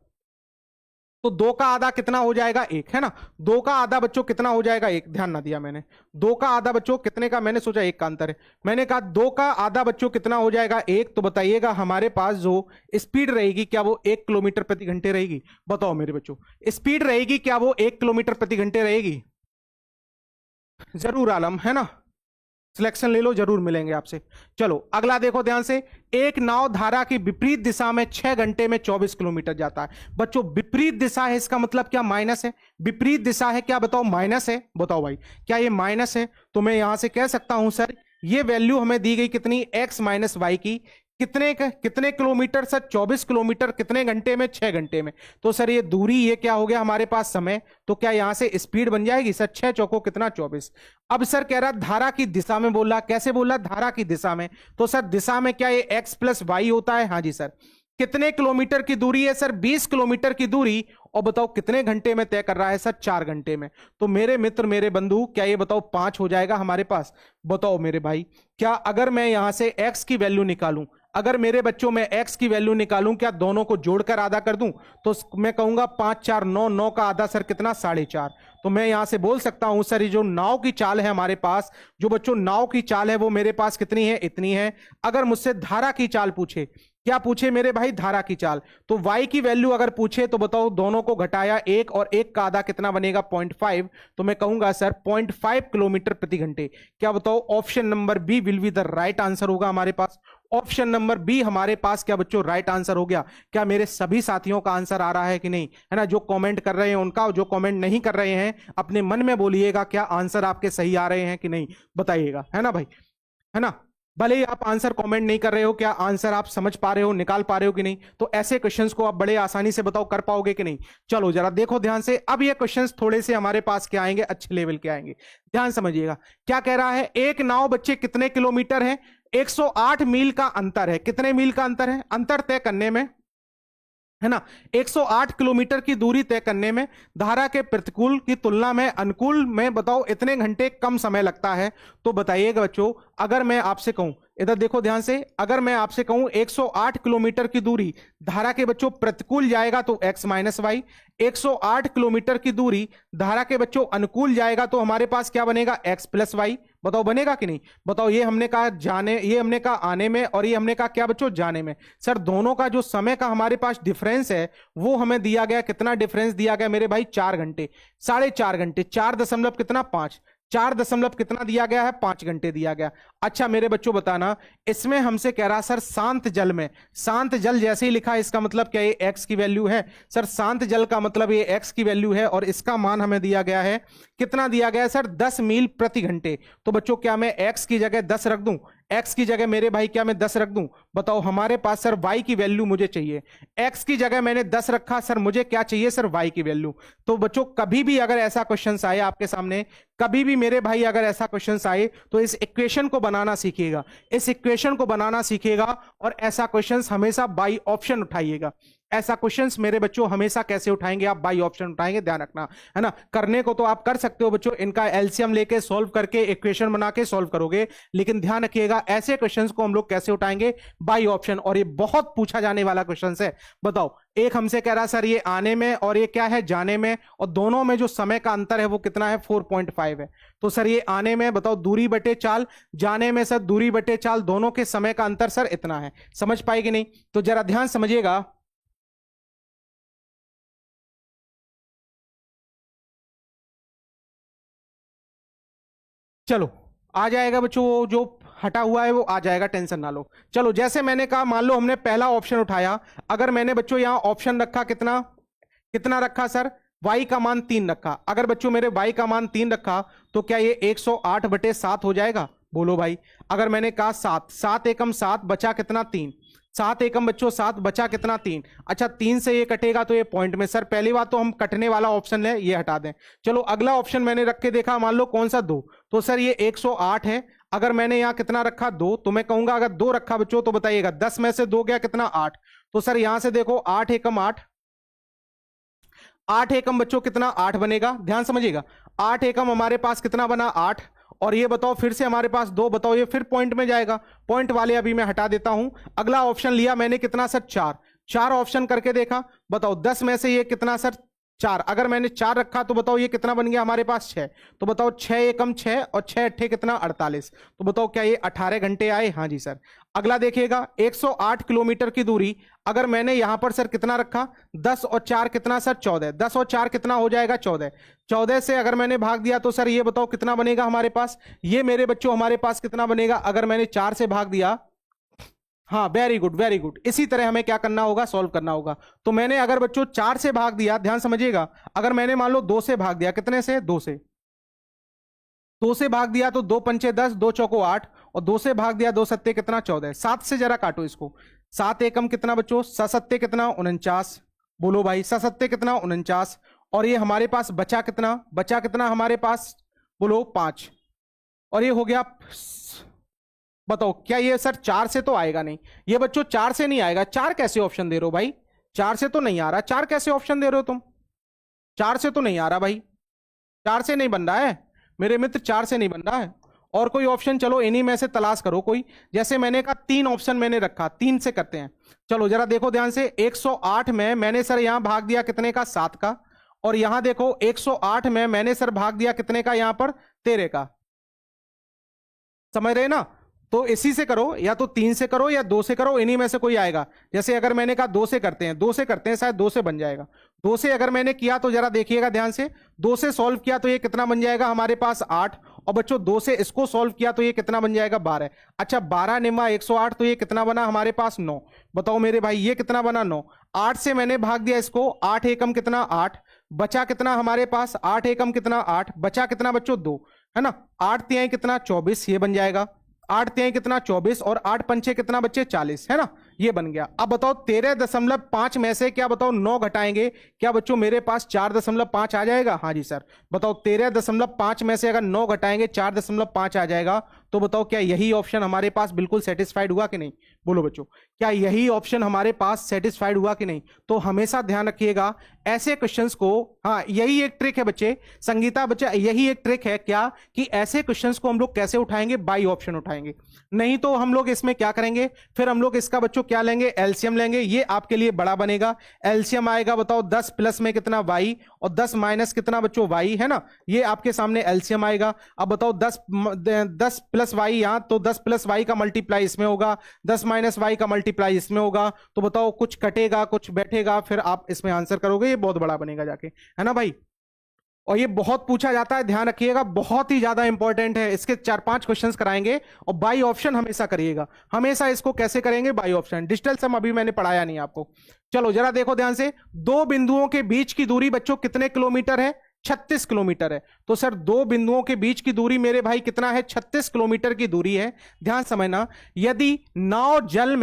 तो 2 का आधा कितना हो जाएगा? 1, है ना। 2 का आधा बच्चों कितना हो जाएगा? 1। ध्यान ना दिया मैंने। 2 का आधा बच्चों कितने का? मैंने सोचा 1 का अंतर है। मैंने कहा 2 का आधा बच्चों कितना हो जाएगा? 1। तो बताइएगा हमारे पास जो स्पीड रहेगी क्या वो 1 किलोमीटर प्रति घंटे रहेगी? बताओ मेरे बच्चों, स्पीड रहेगी क्या वो 1 किलोमीटर प्रति घंटे रहेगी? जरूर आलम, है ना। सिलेक्शन ले लो, जरूर मिलेंगे आपसे। चलो अगला देखो ध्यान से। एक नाव धारा की विपरीत दिशा में 6 घंटे में 24 किलोमीटर जाता है। बच्चों विपरीत दिशा है, इसका मतलब क्या माइनस है? विपरीत दिशा है क्या? बताओ माइनस है। बताओ भाई क्या ये माइनस है? तो मैं यहां से कह सकता हूं सर ये वैल्यू हमें दी गई कितनी? x माइनस वाई की। कितने किलोमीटर सर? 24 किलोमीटर। कितने घंटे में? 6 घंटे में। तो सर ये दूरी, ये क्या हो गया हमारे पास समय, तो क्या यहां से स्पीड बन जाएगी सर? 6 चौको कितना? 24। अब सर कह रहा धारा की दिशा में बोला। कैसे बोला? धारा की दिशा में। तो सर दिशा में क्या ये x प्लस वाई होता है? हाँ जी सर। कितने किलोमीटर की दूरी है सर? 20 किलोमीटर की दूरी। और बताओ कितने घंटे में तय कर रहा है सर? 4 घंटे में। तो मेरे मित्र, मेरे बंधु, क्या ये बताओ 5 हो जाएगा हमारे पास? बताओ मेरे भाई, क्या अगर मैं यहां से x की वैल्यू निकालूं, अगर मेरे बच्चों में x की वैल्यू निकालूं, क्या दोनों को जोड़कर आधा कर दूं? तो मैं कहूंगा 5 4 9, 9 का आधा सर कितना? 4.5। तो मैं यहां से बोल सकता हूं सर ये जो नाव की चाल है हमारे पास, जो बच्चों नाव की चाल है वो मेरे पास कितनी है? इतनी है। अगर मुझसे धारा की चाल पूछे, क्या पूछे मेरे भाई? धारा की चाल, तो y की वैल्यू अगर पूछे तो बताओ दोनों को घटाया 1 और 1 का आधा कितना बनेगा? 0.5। तो मैं कहूंगा सर 0.5 किलोमीटर प्रति घंटे। क्या बताओ option number B will be the right answer होगा हमारे पास? ऑप्शन नंबर बी हमारे पास क्या बच्चों राइट आंसर हो गया? क्या मेरे सभी साथियों का आंसर आ रहा है कि नहीं? है ना। जो कमेंट कर रहे हैं उनका, जो कमेंट नहीं कर रहे हैं अपने मन में बोलिएगा क्या आंसर आपके सही आ रहे हैं कि नहीं, बताइएगा, है ना भाई, है ना। भले ही आप आंसर कमेंट नहीं कर रहे हो, क्या आंसर आप समझ पा रहे हो, निकाल पा रहे हो कि नहीं? तो ऐसे क्वेश्चंस को आप बड़े आसानी से बताओ कर पाओगे कि नहीं? चलो जरा देखो ध्यान से। अब ये क्वेश्चंस थोड़े से हमारे पास क्या आएंगे? अच्छे लेवल के आएंगे। ध्यान समझिएगा क्या कह रहा है। एक नाव बच्चे कितने किलोमीटर है? 108 मील का अंतर है। कितने मील का अंतर है? अंतर तय करने में, है ना। 108 किलोमीटर की दूरी तय करने में धारा के प्रतिकूल की तुलना में अनुकूल में बताओ इतने घंटे कम समय लगता है। तो बताइएगा बच्चों, अगर मैं आपसे कहूं, इधर देखो ध्यान से, अगर मैं आपसे कहूं 108 किलोमीटर की दूरी धारा के बच्चों प्रतिकूल जाएगा तो x माइनस वाई। 108 किलोमीटर की दूरी धारा के बच्चों अनुकूल जाएगा तो हमारे पास क्या बनेगा? x plus y. बताओ बनेगा कि नहीं? बताओ, ये हमने कहा जाने, ये हमने कहा आने में, और ये हमने कहा क्या बच्चों? जाने में। सर दोनों का जो समय का हमारे पास डिफरेंस है वो हमें दिया गया, कितना डिफरेंस दिया गया मेरे भाई? 4 घंटे। 4.5 घंटे, 4 दशमलव कितना? 5। 4 दशमलव कितना दिया गया है? 5 घंटे दिया गया। अच्छा मेरे बच्चों बताना, इसमें हमसे कह रहा सर शांत जल में, शांत जल जैसे ही लिखा इसका मतलब क्या ये x की वैल्यू है? सर शांत जल का मतलब ये x की वैल्यू है और इसका मान हमें दिया गया है, कितना दिया गया है सर? 10 मील प्रति घंटे। तो बच्चों क्या मैं x की जगह 10 रख दूं? x की जगह मेरे भाई क्या मैं 10 रख दूं? बताओ हमारे पास सर y की वैल्यू मुझे चाहिए। x की जगह मैंने 10 रखा, सर मुझे क्या चाहिए सर? y की वैल्यू। तो बच्चों कभी भी अगर ऐसा क्वेश्चन आए आपके सामने, कभी भी मेरे भाई अगर ऐसा क्वेश्चन आए तो इस इक्वेशन को बनाना सीखिएगा, इस इक्वेशन को बनाना सीखिएगा और ऐसा क्वेश्चन हमेशा बाई ऑप्शन उठाइएगा। ऐसा क्वेश्चंस मेरे बच्चों हमेशा कैसे उठाएंगे? आप बाई ऑप्शन उठाएंगे, ध्यान रखना, है ना। करने को तो आप कर सकते हो बच्चों, इनका एलसीएम लेके सॉल्व करके इक्वेशन बना के सॉल्व करोगे, लेकिन ध्यान रखिएगा ऐसे क्वेश्चंस को हम लोग कैसे उठाएंगे? By option. और ये बहुत पूछा जाने वाला क्वेश्चन है। बताओ, एक हमसे कह रहा सर ये आने में और ये क्या है? जाने में, और दोनों में जो समय का अंतर है वो कितना है? 4.5 है। तो सर ये आने में बताओ दूरी बटे चाल, जाने में सर दूरी बटे चाल, दोनों के समय का अंतर सर इतना है। समझ पाएगी नहीं? तो जरा ध्यान समझिएगा। चलो आ जाएगा बच्चों, वो जो हटा हुआ है वो आ जाएगा, टेंशन ना लो। चलो जैसे मैंने कहा, मान लो हमने पहला ऑप्शन उठाया, अगर मैंने बच्चों यहां ऑप्शन रखा कितना, कितना रखा सर? y का मान 3 रखा। अगर बच्चों मेरे y का मान 3 रखा तो क्या ये 108 बटे 7 हो जाएगा? बोलो भाई। अगर मैंने कहा 7, 7 एकम 7, बचा कितना? 3। 7 एकम बच्चों 7, बचा कितना? 3। अच्छा 3 से ये कटेगा तो ये पॉइंट में। सर पहली बात तो हम कटने वाला ऑप्शन है ये हटा दें। चलो अगला ऑप्शन मैंने रख के देखा, मान लो कौन सा? 2। तो सर ये 108 है। अगर मैंने यहां कितना रखा? 2। तो मैं कहूंगा अगर 2 रखा बच्चों तो बताइएगा 10 में से 2 गया कितना? 8। तो सर यहां से देखो 8 एकम 8, 8 एकम बच्चों कितना? 8 बनेगा। ध्यान समझिएगा, 8 एकम हमारे पास कितना बना? 8। और ये बताओ फिर से हमारे पास 2, बताओ ये फिर पॉइंट में जाएगा, पॉइंट वाले अभी मैं हटा देता हूं। अगला ऑप्शन लिया मैंने कितना सर 4, 4 ऑप्शन करके देखा, बताओ 10 में से ये कितना सर 4, अगर मैंने 4 रखा तो बताओ ये कितना बन गया हमारे पास 6, तो बताओ 6 एकम 6 और 6 अट्ठे कितना 48, तो बताओ क्या ये 18 घंटे आए? हाँ जी सर। अगला देखिएगा 108 किलोमीटर की दूरी अगर मैंने यहां पर सर कितना रखा 10 और 4 कितना सर 14, 10 और 4 कितना हो जाएगा 14, 14 से अगर मैंने भाग दिया तो सर ये बताओ कितना बनेगा हमारे पास, ये मेरे बच्चों हमारे पास कितना बनेगा अगर मैंने 4 से भाग दिया। हाँ वेरी गुड वेरी गुड, इसी तरह हमें क्या करना होगा सॉल्व करना होगा। तो मैंने अगर बच्चों 4 से भाग दिया, ध्यान समझिएगा, अगर मैंने मान लो 2 से भाग दिया, कितने से 2 से, 2 से भाग दिया तो 2 पंचे 10, 2 चौको 8 और 2 से भाग दिया 2 सत्ते कितना 14, 7 से जरा काटो इसको, 7 एकम कितना बच्चों 7 सत्ते कितना 49, बोलो भाई 7 सत्ते कितना 49, और ये हमारे पास बचा कितना, बचा कितना हमारे पास बोलो 5, और ये हो गया, बताओ क्या ये सर 4 से तो आएगा नहीं, ये बच्चों 4 से नहीं आएगा, 4 कैसे ऑप्शन दे रहे हो भाई, 4 से तो नहीं आ रहा, 4 कैसे ऑप्शन दे रहे हो तुम, 4 से तो नहीं आ रहा भाई, 4 से नहीं बन रहा है मेरे मित्र, 4 से नहीं बन रहा है। और कोई ऑप्शन चलो इन्हीं में से तलाश करो कोई, जैसे मैंने कहा 3 ऑप्शन मैंने रखा, 3 से करते हैं। चलो जरा देखो ध्यान से, 108 में मैंने सर यहां भाग दिया कितने का 7 का, और यहां देखो 108 में मैंने सर भाग दिया कितने का यहां पर 13 का, समझ रहे ना। तो इसी से करो, या तो 3 से करो या 2 से करो, इन्हीं में से कोई आएगा। जैसे अगर मैंने कहा 2 से करते हैं, 2 से करते हैं, शायद 2 से बन जाएगा। 2 से अगर मैंने किया तो जरा देखिएगा ध्यान से, 2 से सॉल्व किया तो ये कितना बन जाएगा हमारे पास 8, और बच्चों 2 से इसको सॉल्व किया तो ये कितना बन जाएगा 12। अच्छा 12 निम्मा 108 तो ये कितना बना हमारे पास 9, बताओ मेरे भाई ये कितना बना 9। 8 से मैंने भाग दिया इसको, 8 एकम कितना 8, बचा कितना हमारे पास 8 एकम कितना 8, बचा कितना बच्चों 2, है ना। 8 तिहाई कितना 24, ये बन जाएगा, 8 तिहाई कितना 24 और 8 पंचे कितना बच्चे 40, है ना, ये बन गया। अब बताओ 13.5 में से क्या बताओ 9 घटाएंगे, क्या बच्चों मेरे पास 4.5 आ जाएगा? हाँ जी सर। बताओ 13.5 में से अगर 9 घटाएंगे 4.5 आ जाएगा, तो बताओ क्या यही ऑप्शन हमारे पास बिल्कुल सेटिस्फाइड हुआ कि नहीं? बोलो बच्चों, क्या यही ऑप्शन हमारे पास सेटिस्फाइड हुआ कि नहीं? तो हमेशा ध्यान रखिएगा ऐसे क्वेश्चंस को, हाँ यही एक ट्रिक है बच्चे, संगीता बच्चे यही एक ट्रिक है क्या, कि ऐसे क्वेश्चंस को हम लोग कैसे उठाएंगे, बाई ऑप्शन उठाएंगे। नहीं तो हम लोग इसमें क्या करेंगे, फिर हम लोग इसका बच्चों क्या लेंगे, एलसीएम लेंगे, ये आपके लिए बड़ा बनेगा। एलसीएम आएगा बताओ 10 प्लस में कितना y और 10 माइनस कितना बच्चों y, है ना, ये आपके सामने एलसीएम आएगा। अब बताओ 10 प्लस y यहाँ, तो 10 प्लस y का मल्टीप्लाई इसमें होगा, 10 माइनस y का मल्टीप्लाई इसमें होगा, तो बताओ कुछ कटेगा कुछ बैठेगा, फिर आप इसमें आंसर करोगे, ये बहुत बड़ा बनेगा जाके, है ना भाई। और ये बहुत पूछा जाता है, ध्यान रखिएगा, बहुत ही ज्यादा इंपॉर्टेंट है। इसके 4-5 क्वेश्चंस कराएंगे, और बाई ऑप्शन हमेशा करिएगा, हमेशा इसको कैसे करेंगे, बाई ऑप्शन। डिजिटल सम अभी मैंने पढ़ाया नहीं आपको। चलो जरा देखो ध्यान से, 2 बिंदुओं के बीच की दूरी बच्चों कितने किलोमीटर है? 36 किलोमीटर है। तो सर 2 बिंदुओं के बीच की दूरी मेरे भाई कितना है? 36 किलोमीटर की दूरी है। ध्यान समझना, यदि नाव जल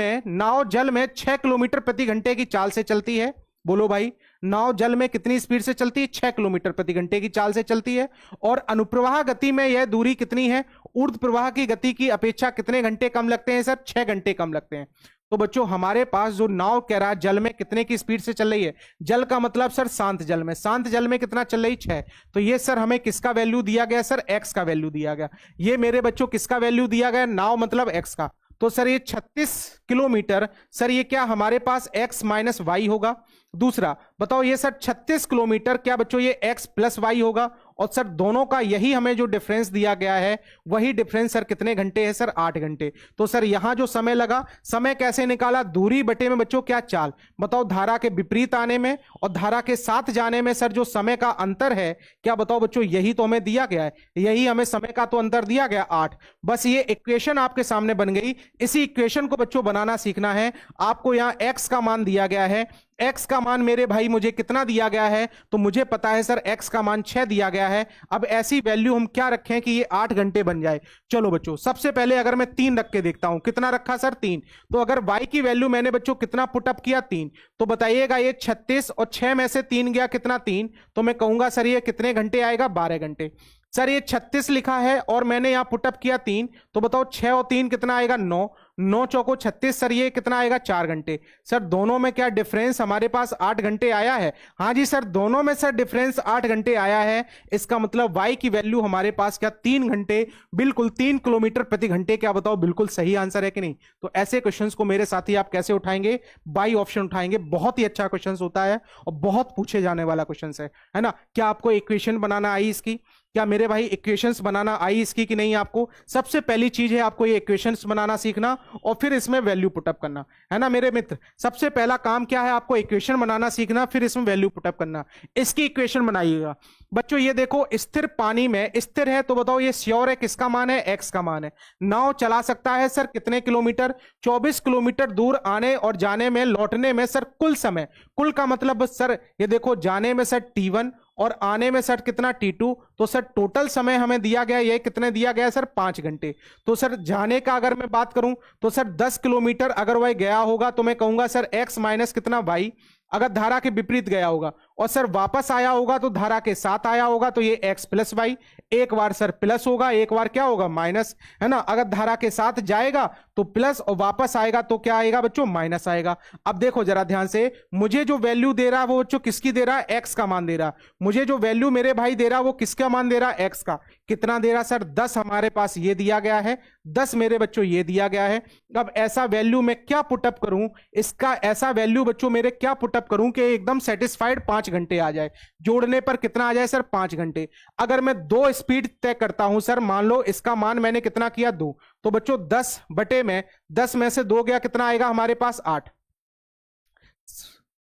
में 6 किलोमीटर प्रति घंटे की चाल से चलती है, बोलो भाई नाव जल में कितनी स्पीड से चलती है? 6 किलोमीटर प्रति घंटे की चाल से चलती है। और अनुप्रवाह गति में यह दूरी कितनी है? ऊर्ध्व प्रवाह की गति की अपेक्षा कितने घंटे कम लगते हैं सर? 6 घंटे कम लगते हैं। तो बच्चों हमारे पास जो नाव कह रहा है जल में कितने की स्पीड से चल रही है, जल का मतलब सर शांत जल में, शांत जल में कितना चल रही? 6। तो ये सर हमें किसका वैल्यू दिया गया सर? एक्स का वैल्यू दिया गया। ये मेरे बच्चों किसका वैल्यू दिया गया? नाव मतलब एक्स का। तो सर ये 36 किलोमीटर, सर ये क्या हमारे पास x माइनस वाई होगा। दूसरा बताओ ये सर 36 किलोमीटर क्या बच्चों ये x प्लस वाई होगा। और सर दोनों का यही हमें जो डिफरेंस दिया गया है, वही डिफरेंस सर कितने घंटे है सर? 8 घंटे। तो सर यहां जो समय लगा, समय कैसे निकाला? दूरी बटे में बच्चों क्या चाल। बताओ धारा के विपरीत आने में और धारा के साथ जाने में सर जो समय का अंतर है, क्या बताओ बच्चों यही तो हमें दिया गया है, यही हमें समय का तो अंतर दिया गया 8। बस ये इक्वेशन आपके सामने बन गई। इसी इक्वेशन को बच्चों बनाना सीखना है। आपको यहां x का मान दिया गया है, x का मान मेरे भाई मुझे कितना दिया गया है? तो मुझे पता है सर x का मान 6 दिया गया है। अब ऐसी वैल्यू हम क्या रखें कि ये 8 घंटे बन जाए। चलो बच्चों सबसे पहले अगर मैं 3 रख के देखता हूं, कितना रखा सर? 3। तो अगर y की वैल्यू मैंने बच्चों कितना पुटअप किया? 3। तो बताइएगा ये 36 और 6 में से 3 गया कितना? 3। तो मैं कहूंगा सर ये कितने घंटे आएगा? 12 घंटे। सर ये 36 लिखा है और मैंने यहां पुटअप किया 3, तो बताओ 6 और 3 कितना आएगा? 9। 9 चौको 36 सर, ये कितना आएगा 4 घंटे। सर दोनों में क्या डिफरेंस हमारे पास 8 घंटे आया है? हाँ जी सर, दोनों में सर डिफरेंस 8 घंटे आया है। इसका मतलब y की वैल्यू हमारे पास क्या 3 घंटे, बिल्कुल 3 किलोमीटर प्रति घंटे। क्या बताओ, बिल्कुल सही आंसर है कि नहीं? तो ऐसे क्वेश्चंस को मेरे साथी आप कैसे उठाएंगे? बाई ऑप्शन उठाएंगे। बहुत ही अच्छा क्वेश्चन होता है और बहुत पूछे जाने वाला क्वेश्चन है ना। क्या आपको इक्वेशन बनाना आई इसकी? क्या मेरे भाई इक्वेशंस बनाना आई इसकी कि नहीं? आपको सबसे पहली चीज है आपको ये इक्वेशंस बनाना सीखना और फिर इसमें वैल्यू पुटअप करना, है ना मेरे मित्र। सबसे पहला काम क्या है? आपको इक्वेशन बनाना सीखना, फिर इसमें वैल्यू पुटअप करना। इसकी इक्वेशन बनाइएगा बच्चों। ये देखो, स्थिर पानी में स्थिर है, तो बताओ ये श्योर है किसका मान है? एक्स का मान है। नाव चला सकता है सर कितने किलोमीटर? 24 किलोमीटर दूर आने और जाने में, लौटने में सर कुल समय, कुल का मतलब सर ये देखो, जाने में सर T1 और आने में सर कितना T2। तो सर टोटल समय हमें दिया गया, ये कितने दिया गया सर? 5 घंटे। तो सर जाने का अगर मैं बात करूं तो सर 10 किलोमीटर अगर वह गया होगा तो मैं कहूंगा सर x माइनस कितना y, अगर धारा के विपरीत गया होगा। और सर वापस आया होगा तो धारा के साथ आया होगा, तो ये x प्लस वाई। एक बार सर प्लस होगा, एक बार क्या होगा? माइनस, है ना। अगर धारा के साथ जाएगा तो प्लस और वापस आएगा तो क्या आएगा बच्चों? माइनस आएगा। अब देखो जरा ध्यान से, मुझे जो वैल्यू दे रहा है वो बच्चों किसकी दे रहा है? एक्स का मान दे रहा है। मुझे जो वैल्यू मेरे भाई दे रहा है वो किसका मान दे रहा है? एक्स का। कितना दे रहा सर? 10 हमारे पास ये दिया गया है, 10 मेरे बच्चों ये दिया गया है। अब ऐसा वैल्यू मैं क्या पुटअप करूं? इसका ऐसा वैल्यू बच्चों मेरे क्या पुटअप करूं कि एकदम सेटिस्फाइड 5 घंटे आ जाए? जोड़ने पर कितना आ जाए सर? 5 घंटे। अगर मैं 2 स्पीड तय करता हूं सर, मान लो इसका मान मैंने कितना किया? 2। तो बच्चों 10 बटे में 10 में से 2 गया, कितना आएगा हमारे पास? 8,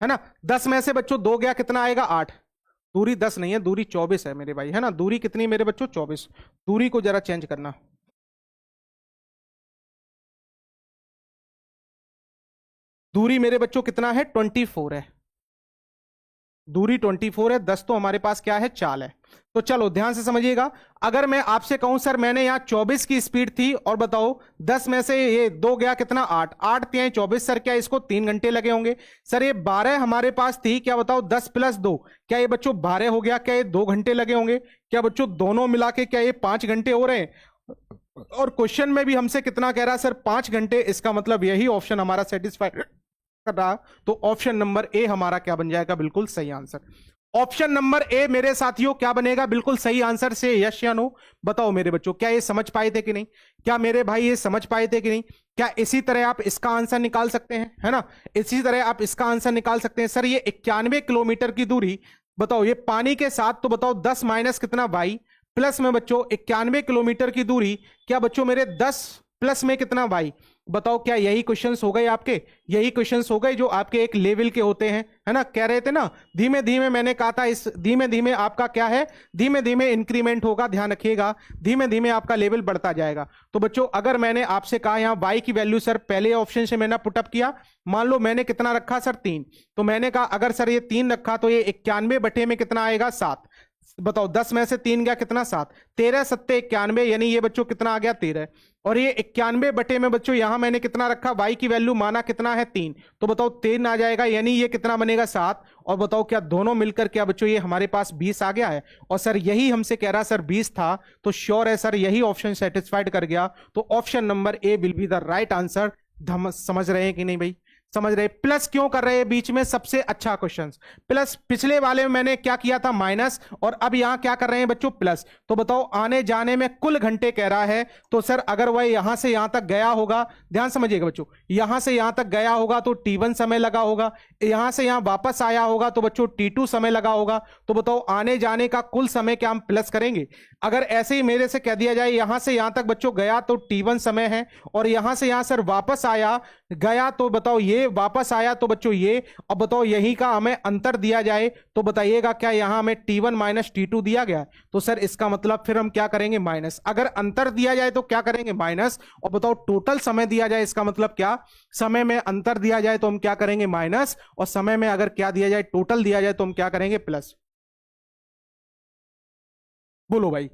है ना। 10 में से बच्चों 2 गया, कितना आएगा? 8। दूरी 10 नहीं है, दूरी 24 है मेरे भाई, है ना। दूरी कितनी मेरे बच्चों? 24। दूरी को जरा चेंज करना। दूरी मेरे बच्चों कितना है? 24 है। दूरी 24 है, 10 तो हमारे पास क्या है? चाल है। तो चलो ध्यान से समझिएगा। अगर मैं आपसे कहूं सर मैंने यहां 24 की स्पीड थी और बताओ 10 में से ये 2 गया, कितना? 8। 8 तिहाई 24 सर, क्या इसको 3 घंटे लगे होंगे? सर ये 12 हमारे पास थी, क्या बताओ 10 प्लस 2, क्या ये बच्चों 12 हो गया? क्या ये 2 घंटे लगे होंगे? क्या बच्चों दोनों मिला के क्या ये 5 घंटे हो रहे हैं? और क्वेश्चन में भी हमसे कितना कह रहा है सर? 5 घंटे। इसका मतलब यही ऑप्शन हमारा सेटिस्फाइड कर रहा, तो ऑप्शन नंबर ए हमारा क्या बन जाएगा? बिल्कुल सही आंसर। ऑप्शन नंबर ए मेरे साथियों क्या बनेगा? बिल्कुल सही आंसर। से यस या नो बताओ मेरे बच्चों, क्या ये समझ पाए थे कि नहीं? क्या मेरे भाई ये समझ पाए थे कि नहीं? क्या इसी तरह आप इसका आंसर निकाल सकते हैं, है ना। इसी तरह आप इसका आंसर निकाल सकते हैं। सर ये 91 किलोमीटर की दूरी, बताओ ये पानी के साथ, तो बताओ 10 माइनस कितना? वाई, प्लस में बच्चों 91 किलोमीटर की दूरी, क्या बच्चों मेरे 10 प्लस में कितना? वाई। बताओ क्या यही क्वेश्चंस हो गए आपके? यही क्वेश्चंस हो गए जो आपके एक लेवल के होते हैं, है ना। कह रहे थे ना धीमे धीमे, मैंने कहा था इस धीमे धीमे आपका क्या है? धीमे धीमे इंक्रीमेंट होगा, ध्यान रखिएगा। धीमे धीमे आपका लेवल बढ़ता जाएगा। तो बच्चों अगर मैंने आपसे कहा यहाँ y की वैल्यू सर पहले ऑप्शन से मैंने पुटअप किया, मान लो मैंने कितना रखा सर? 3। तो मैंने कहा अगर सर ये 3 रखा तो ये 91 बटे में कितना आएगा? 7। बताओ 10 में से 3 गया, कितना? 7। 13 सत्ते 91, यानी ये बच्चों कितना आ गया? 13। और ये 91 बटे में बच्चों यहां मैंने कितना रखा? y की वैल्यू माना कितना है? 3। तो बताओ 3 आ जाएगा, यानी ये कितना बनेगा? 7। और बताओ क्या दोनों मिलकर क्या बच्चों ये हमारे पास 20 आ गया है? और सर यही हमसे कह रहा सर 20 था, तो श्योर है सर यही ऑप्शन सेटिस्फाइड कर गया। तो option number A will be the right answer. समझ रहे हैं कि नहीं भाई? समझ रहे? प्लस क्यों कर रहे हैं बीच में? सबसे अच्छा क्वेश्चन। प्लस पिछले वाले में मैंने क्या किया था? माइनस, और अब यहां क्या कर रहे हैं बच्चों? प्लस। तो बताओ आने जाने में कुल घंटे कह रहा है, तो सर अगर वह यहां से यहां तक गया होगा, ध्यान समझिएगा बच्चों, यहां से यहां तक गया होगा तो T1 समय लगा होगा, यहां से यहां वापस आया होगा तो बच्चों T2 समय लगा होगा। तो बताओ आने जाने का कुल समय क्या हम प्लस करेंगे? अगर ऐसे ही मेरे से कह दिया जाए यहां से यहां तक बच्चों गया तो T1 समय है, और यहां से यहां सर वापस आया गया तो बताओ ये वापस आया तो बच्चों ये, अब बताओ यही का हमें अंतर दिया जाए तो बताइएगा क्या यहां हमें T1 माइनस T2 दिया गया? तो सर इसका मतलब फिर हम क्या करेंगे? माइनस। अगर अंतर दिया जाए तो क्या करेंगे? माइनस। और बताओ टोटल समय दिया जाए, इसका मतलब क्या? समय में अंतर दिया जाए तो हम क्या करेंगे? माइनस। और समय में अगर क्या दिया जाए? टोटल दिया जाए तो हम क्या करेंगे? प्लस। बोलो भाई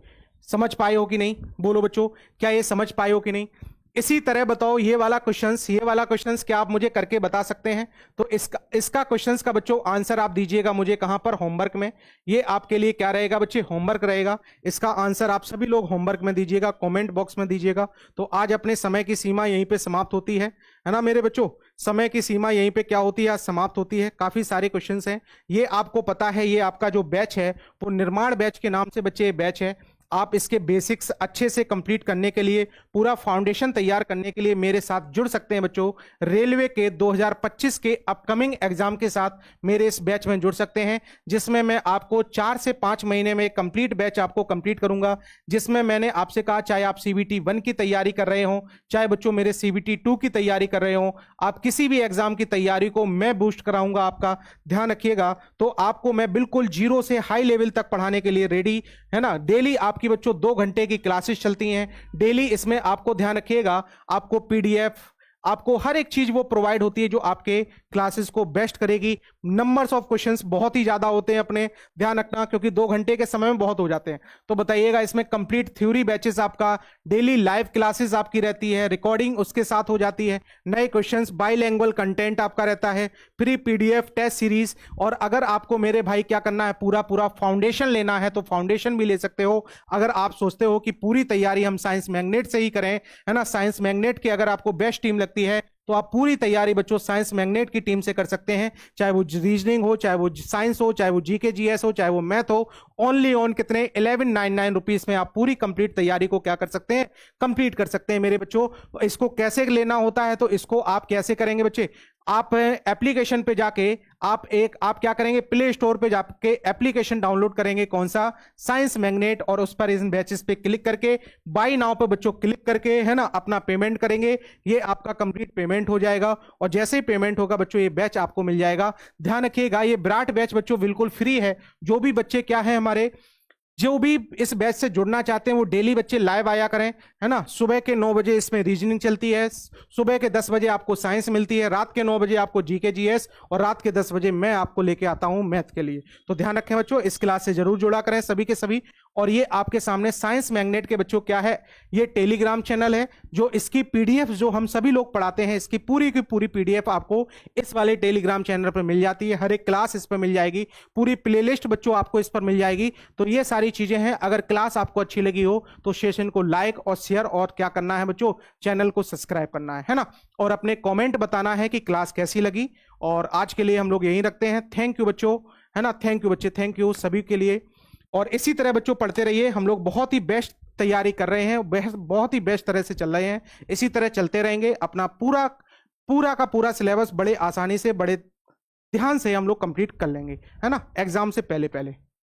समझ पाए हो कि नहीं? बोलो बच्चों क्या ये समझ पाए हो कि नहीं? इसी तरह बताओ ये वाला क्वेश्चंस क्या आप मुझे करके बता सकते हैं? तो इसका क्वेश्चंस का बच्चों आंसर आप दीजिएगा मुझे कहां पर? होमवर्क में। ये आपके लिए क्या रहेगा बच्चे? होमवर्क रहेगा। इसका आंसर आप सभी लोग होमवर्क में दीजिएगा, कमेंट बॉक्स में दीजिएगा। तो आज अपने समय की सीमा यहीं पे समाप्त होती है ना मेरे बच्चों? समय की सीमा यहीं पे क्या होती है? आज समाप्त होती है। काफी सारे क्वेश्चंस हैं, ये आपको पता है। ये आपका जो बैच है वो निर्माण बैच के नाम से बच्चे ये बैच है। आप इसके बेसिक्स अच्छे से कंप्लीट करने के लिए, पूरा फाउंडेशन तैयार करने के लिए मेरे साथ जुड़ सकते हैं बच्चों। रेलवे के 2025 के अपकमिंग एग्जाम के साथ मेरे इस बैच में जुड़ सकते हैं, जिसमें मैं आपको 4 से 5 महीने में कंप्लीट बैच आपको कंप्लीट करूंगा। जिसमें मैंने आपसे कहा, चाहे आप CBT 1 की तैयारी कर रहे हो, चाहे बच्चों मेरे CBT 2 की तैयारी कर रहे हो, आप किसी भी एग्जाम की तैयारी को मैं बूस्ट कराऊंगा आपका। ध्यान रखिएगा। तो आपको मैं बिल्कुल जीरो से हाई लेवल तक पढ़ाने के लिए रेडी है ना। डेली आपकी बच्चों 2 घंटे की क्लासेस चलती हैं डेली। इसमें आपको ध्यान रखिएगा, आपको PDF, आपको हर एक चीज वो प्रोवाइड होती है जो आपके क्लासेस को बेस्ट करेगी। नंबर्स ऑफ क्वेश्चंस बहुत ही ज्यादा होते हैं अपने, ध्यान रखना, क्योंकि 2 घंटे के समय में बहुत हो जाते हैं। तो बताइएगा, इसमें कंप्लीट थ्योरी बैचेस आपका, डेली लाइव क्लासेस आपकी रहती है, रिकॉर्डिंग उसके साथ हो जाती है, नए क्वेश्चंस, बाइलैंग्वेज कंटेंट आपका रहता है, फ्री PDF टेस्ट सीरीज। और अगर आपको मेरे भाई क्या करना है, पूरा फाउंडेशन लेना है तो फाउंडेशन भी ले सकते हो। अगर आप सोचते हो कि पूरी तैयारी हम साइंस मैग्नेट से ही करें, है ना, साइंस मैग्नेट की अगर आपको बेस्ट टीम लगती है तो आप पूरी तैयारी बच्चों साइंस मैग्नेट की टीम से कर सकते हैं। चाहे वो रीजनिंग हो, चाहे वो साइंस हो, चाहे वो GK GS हो, चाहे वो मैथ हो। ओनली ऑन कितने 1199 रुपीज में आप पूरी कंप्लीट तैयारी को क्या कर सकते हैं? कंप्लीट कर सकते हैं मेरे बच्चों। इसको कैसे लेना होता है, तो इसको आप कैसे करेंगे बच्चे? आप एप्लीकेशन पे जाके आप क्या करेंगे, प्ले स्टोर पे जाके एप्लीकेशन डाउनलोड करेंगे, कौन सा? Science magnet. और उस पर इन बैचेस पे क्लिक करके बाय नाउ पे बच्चों क्लिक करके, है ना, अपना पेमेंट करेंगे। ये आपका कंप्लीट पेमेंट हो जाएगा और जैसे ही पेमेंट होगा बच्चों ये बैच आपको मिल जाएगा। ध्यान रखिएगा, ये विराट बैच बच्चों बिल्कुल फ्री है। जो भी बच्चे क्या है हमारे, जो भी इस बैच से जुड़ना चाहते हैं वो डेली बच्चे लाइव आया करें, है ना। सुबह के 9 बजे इसमें रीजनिंग चलती है, सुबह के 10 बजे आपको साइंस मिलती है, रात के 9 बजे आपको GK GS, और रात के 10 बजे मैं आपको लेके आता हूं मैथ के लिए। तो ध्यान रखें बच्चों, इस क्लास से जरूर जुड़ा करें सभी के सभी। और ये आपके सामने साइंस मैग्नेट के बच्चों क्या है, ये टेलीग्राम चैनल है, जो इसकी PDF जो हम सभी लोग पढ़ाते हैं, इसकी पूरी की पूरी PDF आपको इस वाले टेलीग्राम चैनल पर मिल जाती है। हर एक क्लास इस पर मिल जाएगी, पूरी प्लेलिस्ट बच्चों आपको इस पर मिल जाएगी। तो ये सारी चीजें हैं। अगर क्लास आपको अच्छी लगी हो तो सेशन को लाइक और शेयर और क्या करना है बच्चों, चैनल को सब्सक्राइब करना है ना। और अपने कमेंट बताना है कि क्लास कैसी लगी। और आज के लिए हम लोग यहीं रखते हैं। थैंक यू बच्चों, है ना। थैंक यू बच्चे, थैंक यू सभी के लिए। और इसी तरह बच्चों पढ़ते रहिए, हम लोग बहुत ही बेस्ट तैयारी कर रहे हैं, बहुत ही बेस्ट तरह से चल रहे हैं। इसी तरह चलते रहेंगे। अपना पूरा का पूरा सिलेबस बड़े आसानी से, बड़े ध्यान से हम लोग कंप्लीट कर लेंगे, है ना, एग्जाम से पहले पहले।